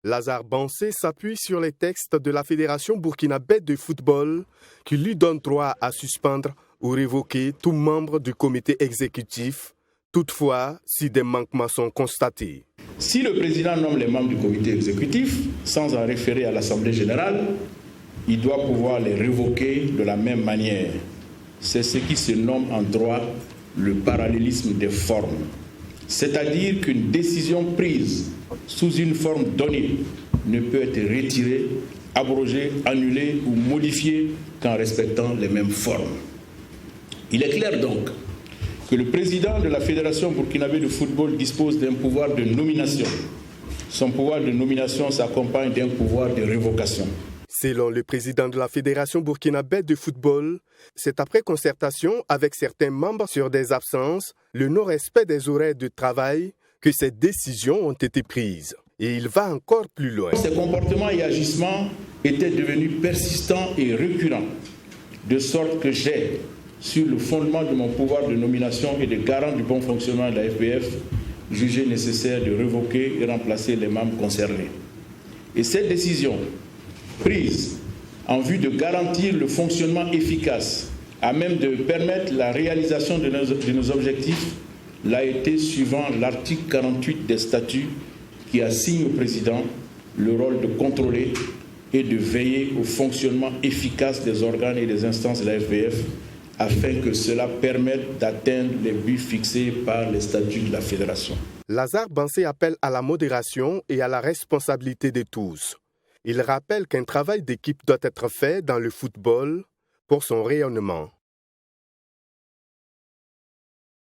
Lazare Bansé s'appuie sur les textes de la Fédération burkinabé de football qui lui donnent droit à suspendre ou révoquer tout membre du comité exécutif, toutefois si des manquements sont constatés. Si le président nomme les membres du comité exécutif, sans en référer à l'Assemblée générale, il doit pouvoir les révoquer de la même manière. C'est ce qui se nomme en droit le parallélisme des formes. C'est-à-dire qu'une décision prise sous une forme donnée ne peut être retirée, abrogée, annulée ou modifiée qu'en respectant les mêmes formes. Il est clair donc que le président de la Fédération burkinabé de football dispose d'un pouvoir de nomination son pouvoir de nomination s'accompagne d'un pouvoir de révocation. Selon le président de la Fédération burkinabé de football, c'est après concertation avec certains membres sur des absences, le non-respect des horaires de travail, que ces décisions ont été prises. Et il va encore plus loin. Ces comportements et agissements étaient devenus persistants et récurrents, de sorte que j'ai, sur le fondement de mon pouvoir de nomination et de garant du bon fonctionnement de la FBF, jugé nécessaire de révoquer et remplacer les membres concernés. Et cette décision, prise en vue de garantir le fonctionnement efficace, à même de permettre la réalisation de nos objectifs, l'a été suivant l'article 48 des statuts qui assigne au président le rôle de contrôler et de veiller au fonctionnement efficace des organes et des instances de la FBF afin que cela permette d'atteindre les buts fixés par les statuts de la Fédération. Lazare Bansé appelle à la modération et à la responsabilité de tous. Il rappelle qu'un travail d'équipe doit être fait dans le football pour son rayonnement.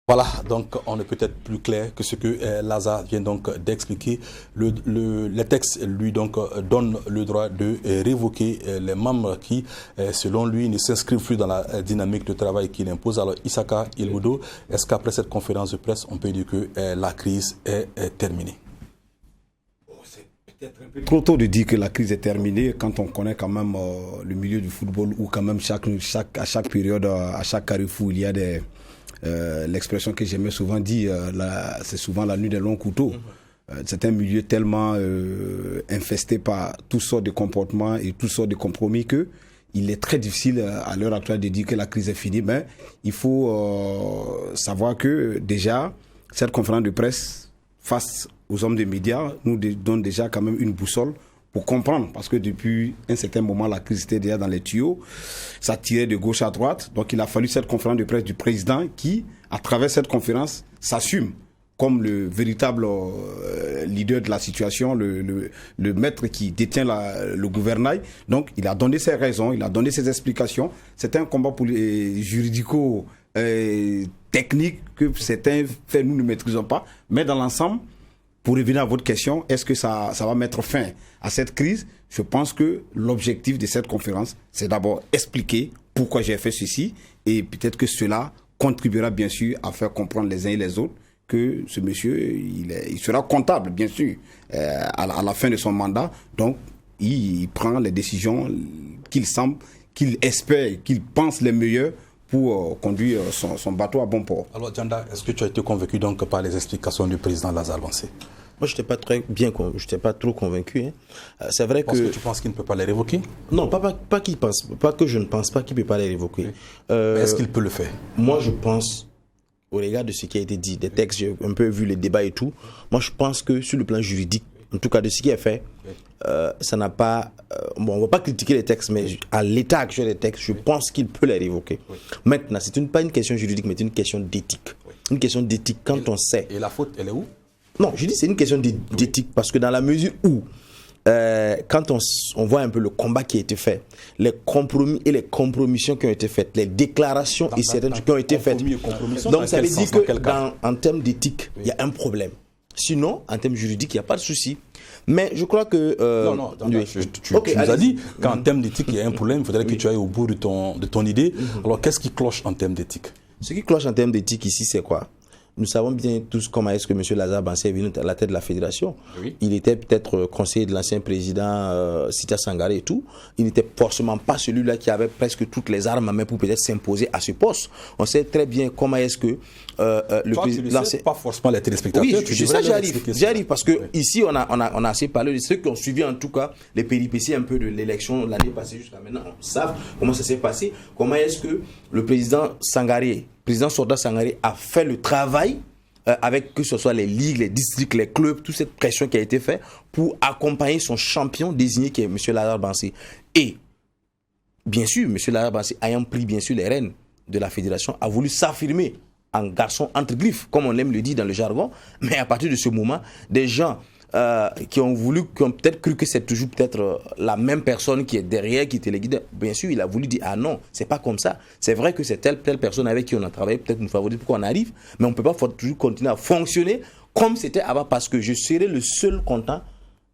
Voilà, donc on est peut-être plus clair que ce que Lazare vient donc d'expliquer. Le texte lui donc donne le droit de révoquer les membres qui, selon lui, ne s'inscrivent plus dans la dynamique de travail qu'il impose. Alors Issaka Ilboudo, est-ce qu'après cette conférence de presse, on peut dire que la crise est terminée? C'est un peu trop tôt de dire que la crise est terminée quand on connaît quand même le milieu du football où quand même à chaque période, à chaque carrefour, il y a des... l'expression que j'aimais souvent dire, c'est souvent la nuit des longs couteaux. C'est un milieu tellement infesté par toutes sortes de comportements et toutes sortes de compromis que il est très difficile à l'heure actuelle de dire que la crise est finie. Mais il faut savoir que déjà, cette conférence de presse face aux hommes des médias nous donne déjà quand même une boussole pour comprendre, parce que depuis un certain moment, la crise était déjà dans les tuyaux, ça tirait de gauche à droite, donc il a fallu cette conférence de presse du président qui, à travers cette conférence, s'assume comme le véritable leader de la situation, le maître qui détient le gouvernail. Donc il a donné ses raisons, il a donné ses explications. C'était un combat juridico-technique que certains faits nous ne maîtrisons pas, mais dans l'ensemble, pour revenir à votre question, est-ce que ça va mettre fin à cette crise? Je pense que l'objectif de cette conférence, c'est d'abord expliquer pourquoi j'ai fait ceci et peut-être que cela contribuera bien sûr à faire comprendre les uns et les autres que ce monsieur, il sera comptable bien sûr à la fin de son mandat. Donc, il prend les décisions qu'il semble, qu'il espère, qu'il pense les meilleures pour conduire son bateau à bon port. Alors, Djanda, est-ce que tu as été convaincu donc par les explications du président Lazare Bansé? Moi, je n'étais pas trop convaincu. Hein. C'est vrai que tu penses qu'il ne peut pas les révoquer? Non, pas qu'il pense, pas que je ne pense pas qu'il ne peut pas les révoquer. Est-ce qu'il peut le faire? Moi, je pense, au regard de ce qui a été dit, des textes, j'ai un peu vu les débats et tout. Moi, je pense que sur le plan juridique, en tout cas de ce qui est fait, ça n'a pas... on ne va pas critiquer les textes, mais à l'état actuel des textes, je pense qu'il peut les révoquer. Maintenant, c'est pas une question juridique, mais c'est une question d'éthique. Une question d'éthique quand on sait... Et la faute, elle est où? Non, je dis c'est une question d'éthique, parce que dans la mesure où, quand on voit un peu le combat qui a été fait, les compromis et les compromissions qui ont été faites, les déclarations et certaines qui ont été faites, donc ça veut dire que en termes d'éthique, il y a un problème. Sinon, en termes juridiques, il n'y a pas de souci. Mais je crois que... tu nous as dit qu'en termes d'éthique, il y a un problème. Il faudrait que tu ailles au bout de ton idée. Alors, qu'est-ce qui cloche en termes d'éthique? Ce qui cloche en termes d'éthique ici, c'est quoi? Nous savons bien tous comment est-ce que M. Lazare Bansé est venu à la tête de la fédération. Oui. Il était peut-être conseiller de l'ancien président Sita Sangaré et tout. Il n'était forcément pas celui-là qui avait presque toutes les armes à main pour peut-être s'imposer à ce poste. On sait très bien comment est-ce que le président... Tu ne sais pas forcément les téléspectateurs. Oui, ça j'arrive parce que ici on a assez parlé de ceux qui ont suivi en tout cas les péripéties un peu de l'élection l'année passée jusqu'à maintenant. On sait comment ça s'est passé. Comment est-ce que le président Sangaré, président Sorda Sangaré a fait le travail avec que ce soit les ligues, les districts, les clubs, toute cette pression qui a été faite pour accompagner son champion désigné qui est M. Lazare Bansé. Et bien sûr, M. Lazare Bansé ayant pris bien sûr les rênes de la fédération a voulu s'affirmer en garçon entre griffes, comme on aime le dire dans le jargon. Mais à partir de ce moment, des gens qui ont peut-être cru que c'est toujours peut-être la même personne qui est derrière, qui était le guide. Bien sûr, il a voulu dire, ah non, c'est pas comme ça. C'est vrai que c'est telle personne avec qui on a travaillé, peut-être nous favorise pour qu'on arrive, mais on peut pas toujours continuer à fonctionner comme c'était avant, parce que je serai le seul content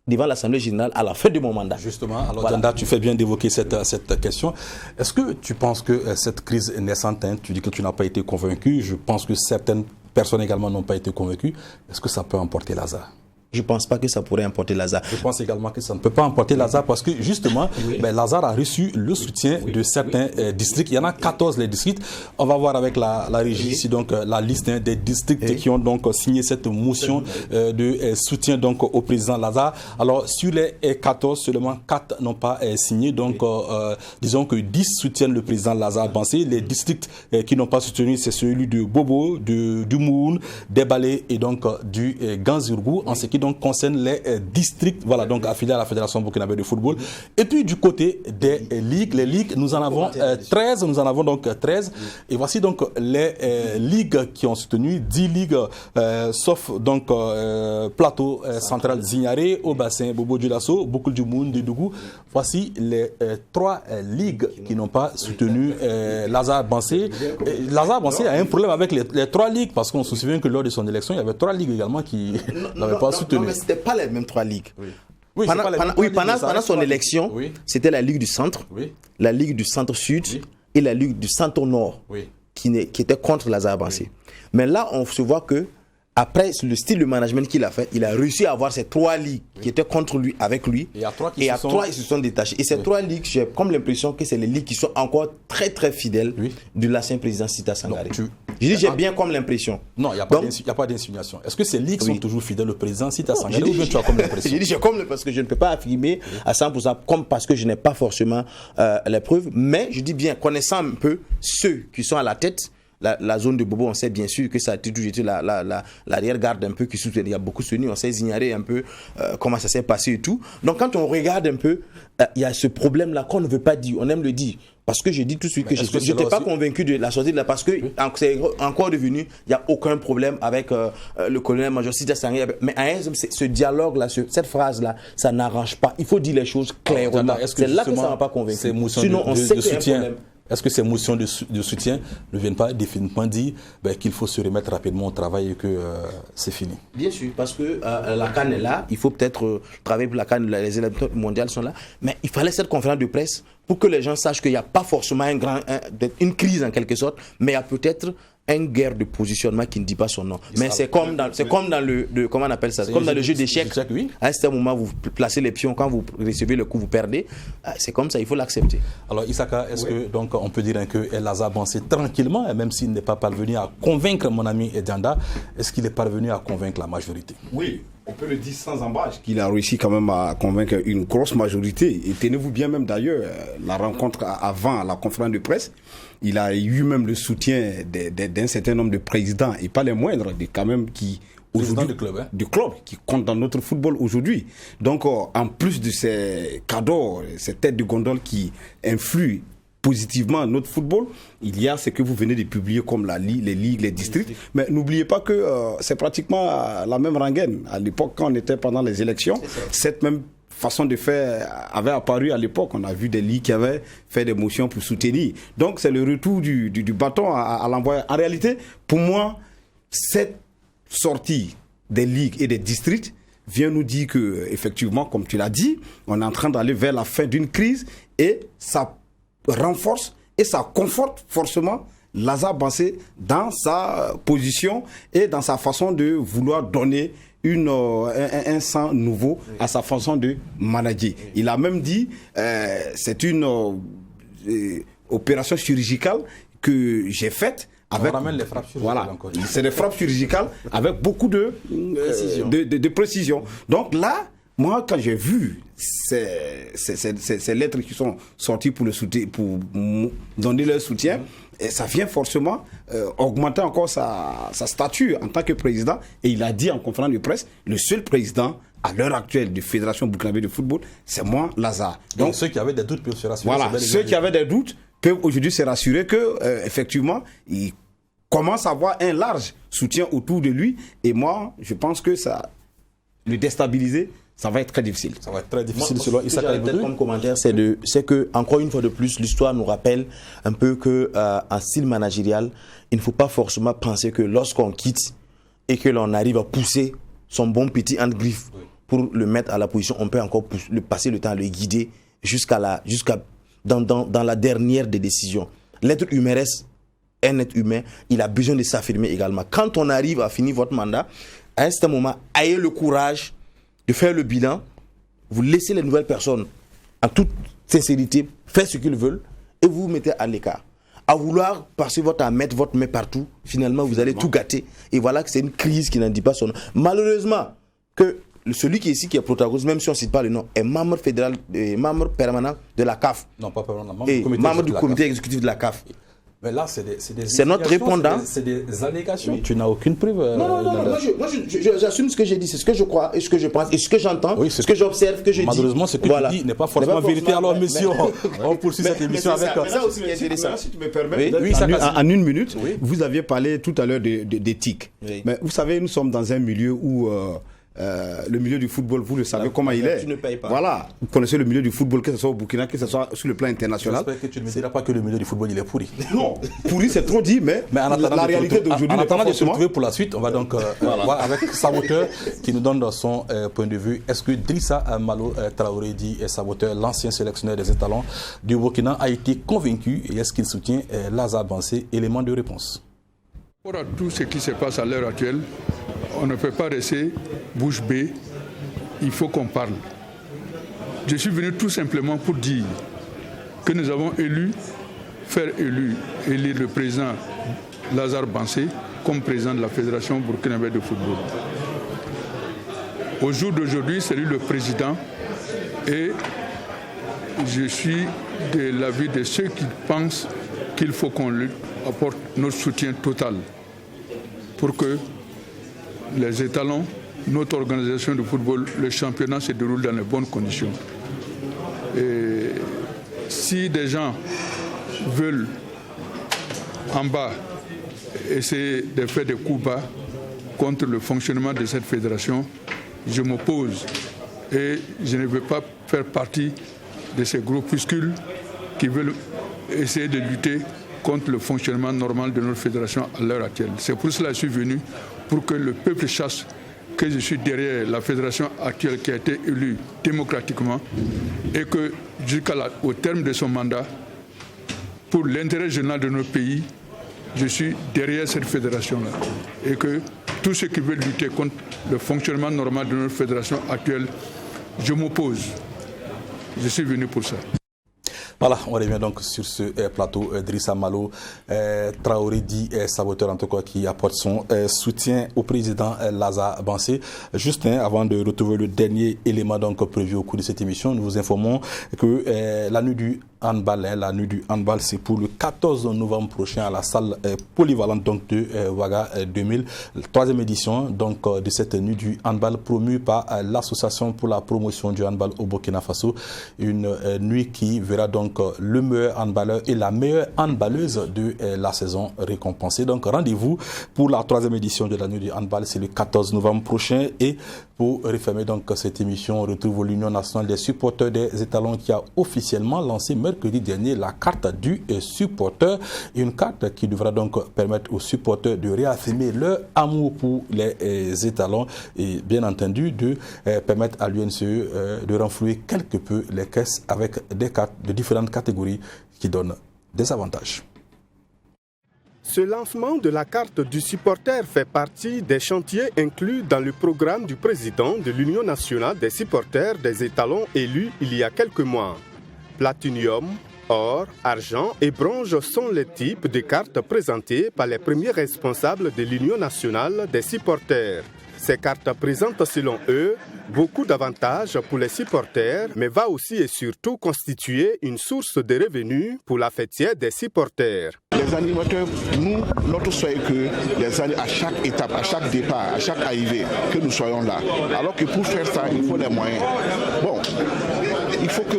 devant l'Assemblée générale à la fin de mon mandat. Justement, alors Djanda, tu fais bien d'évoquer cette question. Est-ce que tu penses que cette crise naissante, tu dis que tu n'as pas été convaincu, je pense que certaines personnes également n'ont pas été convaincues, est-ce que ça peut emporter Lazare? Je ne pense pas que ça pourrait emporter Lazare. Je pense également que ça ne peut pas emporter Lazare parce que justement, Lazare a reçu le soutien de certains districts. Il y en a 14 les districts. On va voir avec la régie ici donc la liste des districts qui ont donc signé cette motion de soutien donc au président Lazare. Alors sur les 14, seulement 4 n'ont pas signé. Donc disons que 10 soutiennent le président Lazare Bansé. Les districts qui n'ont pas soutenu, c'est celui de Bobo, du Moun, des Balais et donc du Ganzurgou en ce qui donc concerne les districts, voilà, donc affiliés à la Fédération burkinabé de football. Et puis du côté des ligues, les ligues, nous en avons 13, nous en avons donc 13. Et voici donc les ligues qui ont soutenu, 10 ligues, sauf donc Plateau Central Zignaré, au bassin Bobo Dioulasso, Boukoul du Moun, de Dougou. Voici les 3 ligues qui n'ont pas soutenu Lazare Bansé. Lazare Bansé a un problème avec les 3 ligues, parce qu'on se souvient que lors de son élection, il y avait 3 ligues également qui n'avaient pas soutenu. Non, mais ce n'était pas les mêmes 3 ligues. Oui, pendant son élection, c'était la Ligue du Centre, la Ligue du Centre-Sud et la Ligue du Centre-Nord qui étaient contre Lazare Bansé. Mais là, on se voit que après le style de management qu'il a fait, il a réussi à avoir ces 3 ligues qui étaient contre lui, avec lui. Et à 3, ils se sont détachés. Et ces 3 ligues, j'ai comme l'impression que c'est les ligues qui sont encore très très fidèles de l'ancien président Sita Sangaré. J'ai bien comme l'impression. Non, il n'y a pas d'insinuation. Est-ce que ces ligues sont toujours fidèles au président Sita Sangaré ou bien tu as comme l'impression? J'ai comme parce que je ne peux pas affirmer à 100% comme parce que je n'ai pas forcément les preuves. Mais je dis bien, connaissant un peu ceux qui sont à la tête, la zone de Bobo, on sait bien sûr que ça a toujours été l'arrière-garde un peu qui soutient. Il y a beaucoup soutenu, on sait ignorer un peu comment ça s'est passé et tout. Donc quand on regarde un peu, il y a ce problème-là qu'on ne veut pas dire, on aime le dire. Parce que je dis tout de suite que je n'étais pas convaincu de la sortie de la... Parce que c'est encore devenu, il n'y a aucun problème avec le colonel-major Sita Sangaré. Mais ce dialogue-là, cette phrase-là, ça n'arrange pas. Il faut dire les choses clairement. C'est là que ça ne m'a pas convaincu. Sinon, on sait qu'il y a un problème. Est-ce que ces motions de soutien ne viennent pas définitivement dire qu'il faut se remettre rapidement au travail et que c'est fini? Bien sûr, parce que la CAN est là, il faut peut-être travailler pour la CAN, les élections mondiales sont là, mais il fallait cette conférence de presse pour que les gens sachent qu'il n'y a pas forcément une crise en quelque sorte, mais il y a peut-être une guerre de positionnement qui ne dit pas son nom. Mais c'est comme dans le comment on appelle ça, comme dans le jeu d'échecs. À un certain moment, vous placez les pions, quand vous recevez le coup, vous perdez. C'est comme ça, il faut l'accepter. Alors Issaka, est-ce que donc on peut dire que Lazare Bansé tranquillement, et même s'il n'est pas parvenu à convaincre mon ami Djanda, est-ce qu'il est parvenu à convaincre la majorité? Oui. On peut le dire sans embâche qu'il a réussi quand même à convaincre une grosse majorité. Et tenez-vous bien même d'ailleurs, la rencontre avant la conférence de presse, il a eu même le soutien d'un certain nombre de présidents, et pas les moindres, quand même qui aujourd'hui du club qui comptent dans notre football aujourd'hui. Donc en plus de ces cadeaux, ces têtes de gondole qui influent positivement notre football, il y a ce que vous venez de publier comme les ligues, les districts. Mais n'oubliez pas que c'est pratiquement la même rengaine. À l'époque, quand on était pendant les élections, cette même façon de faire avait apparu à l'époque. On a vu des ligues qui avaient fait des motions pour soutenir. Donc c'est le retour du bâton à l'envoyer. En réalité, pour moi, cette sortie des ligues et des districts vient nous dire que, effectivement, comme tu l'as dit, on est en train d'aller vers la fin d'une crise et ça renforce et ça conforte forcément Lazare Bansé dans sa position et dans sa façon de vouloir donner un sang nouveau à sa façon de manager. Il a même dit c'est une opération chirurgicale que j'ai faite avec, on ramène les frappes chirurgicales encore. C'est des frappes chirurgicales avec beaucoup de précision. Donc là, moi, quand j'ai vu ces lettres qui sont sorties pour donner leur soutien, et ça vient forcément augmenter encore sa stature en tant que président. Et il a dit en conférence de presse, le seul président à l'heure actuelle de Fédération burkinabé de football, c'est moi, Lazare. Donc ceux qui avaient des doutes peuvent se rassurer. Voilà, ceux qui avaient des doutes peuvent aujourd'hui se rassurer que effectivement, il commence à avoir un large soutien autour de lui. Et moi, je pense que ça le déstabiliser, ça va être très difficile. Ça va être très difficile selon Issa Kaliboudou. Comme commentaire, c'est que, encore une fois de plus, l'histoire nous rappelle un peu qu'en style managérial, il ne faut pas forcément penser que lorsqu'on quitte et que l'on arrive à pousser son bon petit hand-griffe pour le mettre à la position, on peut encore passer le temps à le guider dans la dernière des décisions. L'être humain reste un être humain, il a besoin de s'affirmer également. Quand on arrive à finir votre mandat, à un certain moment, ayez le courage de faire le bilan, vous laissez les nouvelles personnes en toute sincérité faire ce qu'ils veulent et vous vous mettez à l'écart. À vouloir passer à mettre votre main partout, finalement vous allez tout gâter. Et voilà que c'est une crise qui n'en dit pas son nom. Malheureusement, que celui qui est ici, qui est protagoniste, même si on ne cite pas le nom, est membre fédéral, membre permanent de la CAF. Non, pas permanent, membre du comité exécutif de la CAF. Mais là, c'est notre répondant. C'est des allégations. Tu n'as aucune preuve. Non. Moi, j'assume ce que j'ai dit, c'est ce que je crois, et ce que je pense, et ce que j'entends, ce que j'observe, ce que je dis. Malheureusement, ce que tu dis n'est pas forcément vérité. Alors, monsieur, on poursuit cette émission avec. C'est ça aussi qui est intéressant. Si tu me permets, en une minute, vous aviez parlé tout à l'heure d'éthique. Mais vous savez, nous sommes dans un milieu où le milieu du football, vous le savez comment il est. Tu ne payes pas. Voilà, vous connaissez le milieu du football, que ce soit au Burkina, que ce soit sur le plan international. J'espère que tu ne me diras pas que le milieu du football il est pourri. Non, pourri c'est trop dit, mais la réalité d'aujourd'hui n'est pas forcément. En attendant de se retrouver pour la suite, on va donc voir avec Saboteur qui nous donne son point de vue. Est-ce que Drissa Malo Traoré dit Saboteur, l'ancien sélectionneur des étalons du Burkina, a été convaincu et est-ce qu'il soutient Lazare Bansé? Élément de réponse. Pour tout ce qui se passe à l'heure actuelle, on ne peut pas rester bouche bée, il faut qu'on parle. Je suis venu tout simplement pour dire que nous avons élire le président Lazare Bansé comme président de la Fédération burkinabé de football. Au jour d'aujourd'hui, c'est lui le président et je suis de l'avis de ceux qui pensent qu'il faut qu'on lui apporte notre soutien total pour que les étalons, notre organisation de football, le championnat se déroule dans les bonnes conditions. Et si des gens veulent en bas essayer de faire des coups bas contre le fonctionnement de cette fédération, je m'oppose et je ne veux pas faire partie de ces groupuscules qui veulent essayer de lutter contre le fonctionnement normal de notre fédération à l'heure actuelle. C'est pour cela que je suis venu, pour que le peuple sache que je suis derrière la fédération actuelle qui a été élue démocratiquement et que jusqu'au terme de son mandat, pour l'intérêt général de notre pays, je suis derrière cette fédération-là. Et que tous ceux qui veulent lutter contre le fonctionnement normal de notre fédération actuelle, je m'oppose. Je suis venu pour ça. Voilà, on revient donc sur ce plateau. Drissa Malo Traoré dit Saboteur en tout cas qui apporte son soutien au président Lazare Bansé. Juste avant de retrouver le dernier élément donc prévu au cours de cette émission, nous vous informons que la nuit du handball, c'est pour le 14 novembre prochain à la salle polyvalente donc de Ouaga 2000, troisième édition donc de cette nuit du handball promue par l'association pour la promotion du handball au Burkina Faso. Une nuit qui verra donc le meilleur handballeur et la meilleure handballeuse de la saison récompensée. Donc rendez-vous pour la troisième édition de la nuit du handball, c'est le 14 novembre prochain. Et pour refermer donc cette émission, on retrouve l'Union nationale des supporters des étalons qui a officiellement lancé mercredi dernier la carte du supporter, une carte qui devra donc permettre aux supporters de réaffirmer leur amour pour les étalons et bien entendu de permettre à l'UNCE de renflouer quelque peu les caisses avec des cartes de différentes catégories qui donnent des avantages. Ce lancement de la carte du supporter fait partie des chantiers inclus dans le programme du président de l'Union nationale des supporters des étalons élus il y a quelques mois. Platinium, or, argent et bronze sont les types de cartes présentées par les premiers responsables de l'Union nationale des supporters. Ces cartes présentent selon eux beaucoup d'avantages pour les supporters, mais va aussi et surtout constituer une source de revenus pour la fêtière des supporters. Les animateurs, nous, notre souhait est que à chaque étape, à chaque départ, à chaque arrivée, que nous soyons là. Alors que pour faire ça, il faut des moyens. Bon, il faut que...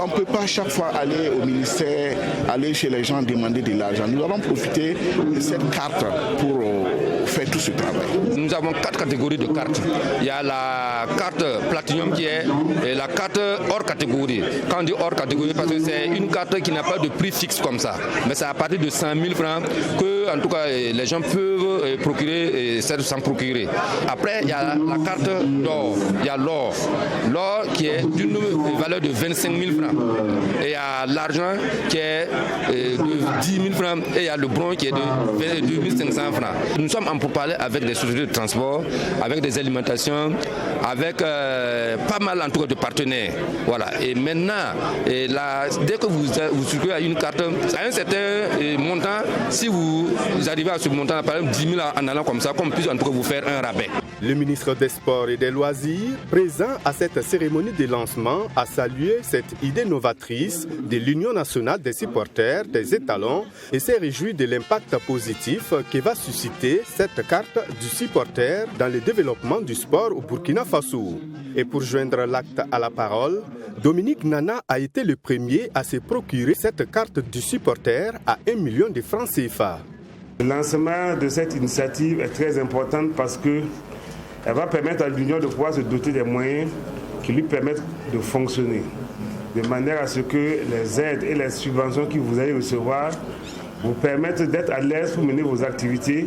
On ne peut pas chaque fois aller au ministère, aller chez les gens demander de l'argent. Nous allons profiter de cette carte pour faire tout ce travail. Nous avons 4 catégories de cartes. Il y a la carte Platinum qui est la carte hors catégorie. Quand on dit hors catégorie, parce que c'est une carte qui n'a pas de prix fixe comme ça. Mais c'est à partir de 100 000 francs que, en tout cas, les gens peuvent procurer et s'en procurer. Après, il y a la carte d'or. Il y a l'or. L'or qui est d'une valeur de 25 000 francs. Et il y a l'argent qui est de 10 000 francs. Et il y a le bronze qui est de 22 500 francs. Nous sommes en pourparlers avec des sociétés de transport, avec des alimentations, avec pas mal en tout cas de partenaires. Voilà. Et maintenant, dès que vous circulez à une carte, à un certain montant, si vous arrivez à ce montant, par exemple 10 000 en allant comme ça, qu'on puisse en tout cas vous faire un rabais. Le ministre des Sports et des Loisirs, présent à cette cérémonie de lancement, a salué cette idée novatrice de l'Union nationale des supporters des étalons et s'est réjoui de l'impact positif que va susciter cette carte du supporter dans le développement du sport au Burkina Faso. Et pour joindre l'acte à la parole, Dominique Nana a été le premier à se procurer cette carte du supporter à 1 million de francs CFA. Le lancement de cette initiative est très important parce qu'elle va permettre à l'Union de pouvoir se doter des moyens qui lui permettent de fonctionner, de manière à ce que les aides et les subventions que vous allez recevoir vous permettent d'être à l'aise pour mener vos activités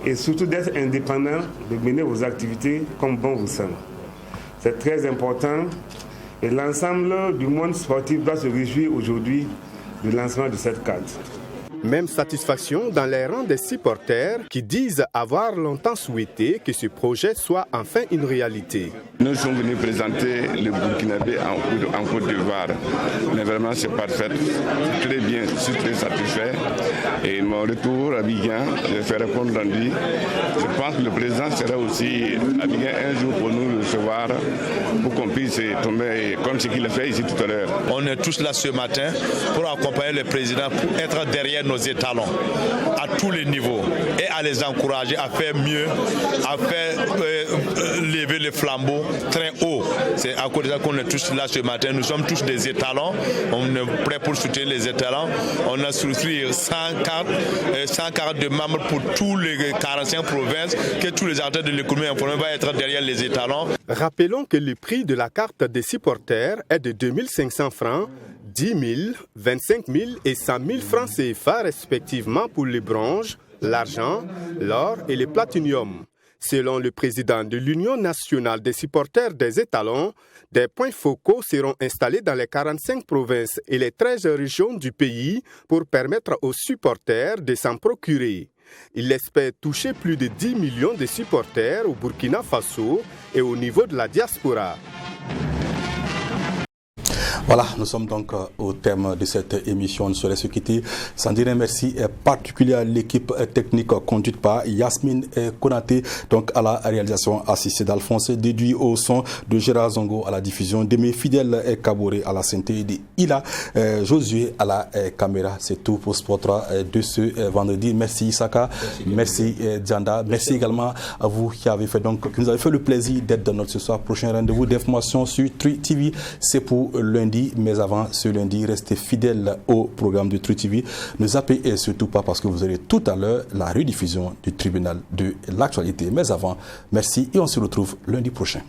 et surtout d'être indépendant de mener vos activités comme bon vous semble. C'est très important et l'ensemble du monde sportif doit se réjouir aujourd'hui du lancement de cette carte. Même satisfaction dans les rangs des supporters qui disent avoir longtemps souhaité que ce projet soit enfin une réalité. Nous sommes venus présenter le Burkinabé en Côte d'Ivoire. Mais vraiment c'est parfait, très bien, je suis très satisfait. Et mon retour à Abidjan, je ferai compte rendu. Je pense que le président sera aussi à Abidjan un jour pour nous recevoir, pour qu'on puisse tomber comme ce qu'il a fait ici tout à l'heure. On est tous là ce matin pour accompagner le président, pour être derrière nos étalons à tous les niveaux et à les encourager à faire mieux, à faire lever les flambeaux très haut. C'est à cause de ça qu'on est tous là ce matin. Nous sommes tous des étalons. On est prêts pour soutenir les étalons. On a souscrit 100 cartes de membres pour tous les 45 provinces, que tous les acteurs de l'économie informelle vont être derrière les étalons. Rappelons que le prix de la carte des supporters est de 2500 francs, 10 000, 25 000 et 100 000 francs CFA respectivement pour les bronzes, l'argent, l'or et le platinium. Selon le président de l'Union nationale des supporters des étalons, des points focaux seront installés dans les 45 provinces et les 13 régions du pays pour permettre aux supporters de s'en procurer. Il espère toucher plus de 10 millions de supporters au Burkina Faso et au niveau de la diaspora. Voilà, nous sommes donc au terme de cette émission. Nous serons se quitter sans dire un merci particulier à l'équipe technique conduite par Yasmine Konaté, donc à la réalisation assistée d'Alphonse Déduit, au son de Gérard Zongo à la diffusion, de mes fidèles Kaboré à la synthé, de Ila Josué à la caméra. C'est tout pour Sport 3 de ce vendredi. Merci Isaka, merci Dianda, merci également à vous qui avez fait donc, qui nous avez fait le plaisir d'être dans notre ce soir. Prochain rendez-vous d'information sur True TV, c'est pour lundi. Mais avant ce lundi, restez fidèles au programme de True TV. Ne zappez et surtout pas parce que vous aurez tout à l'heure la rediffusion du tribunal de l'actualité. Mais avant, merci et on se retrouve lundi prochain.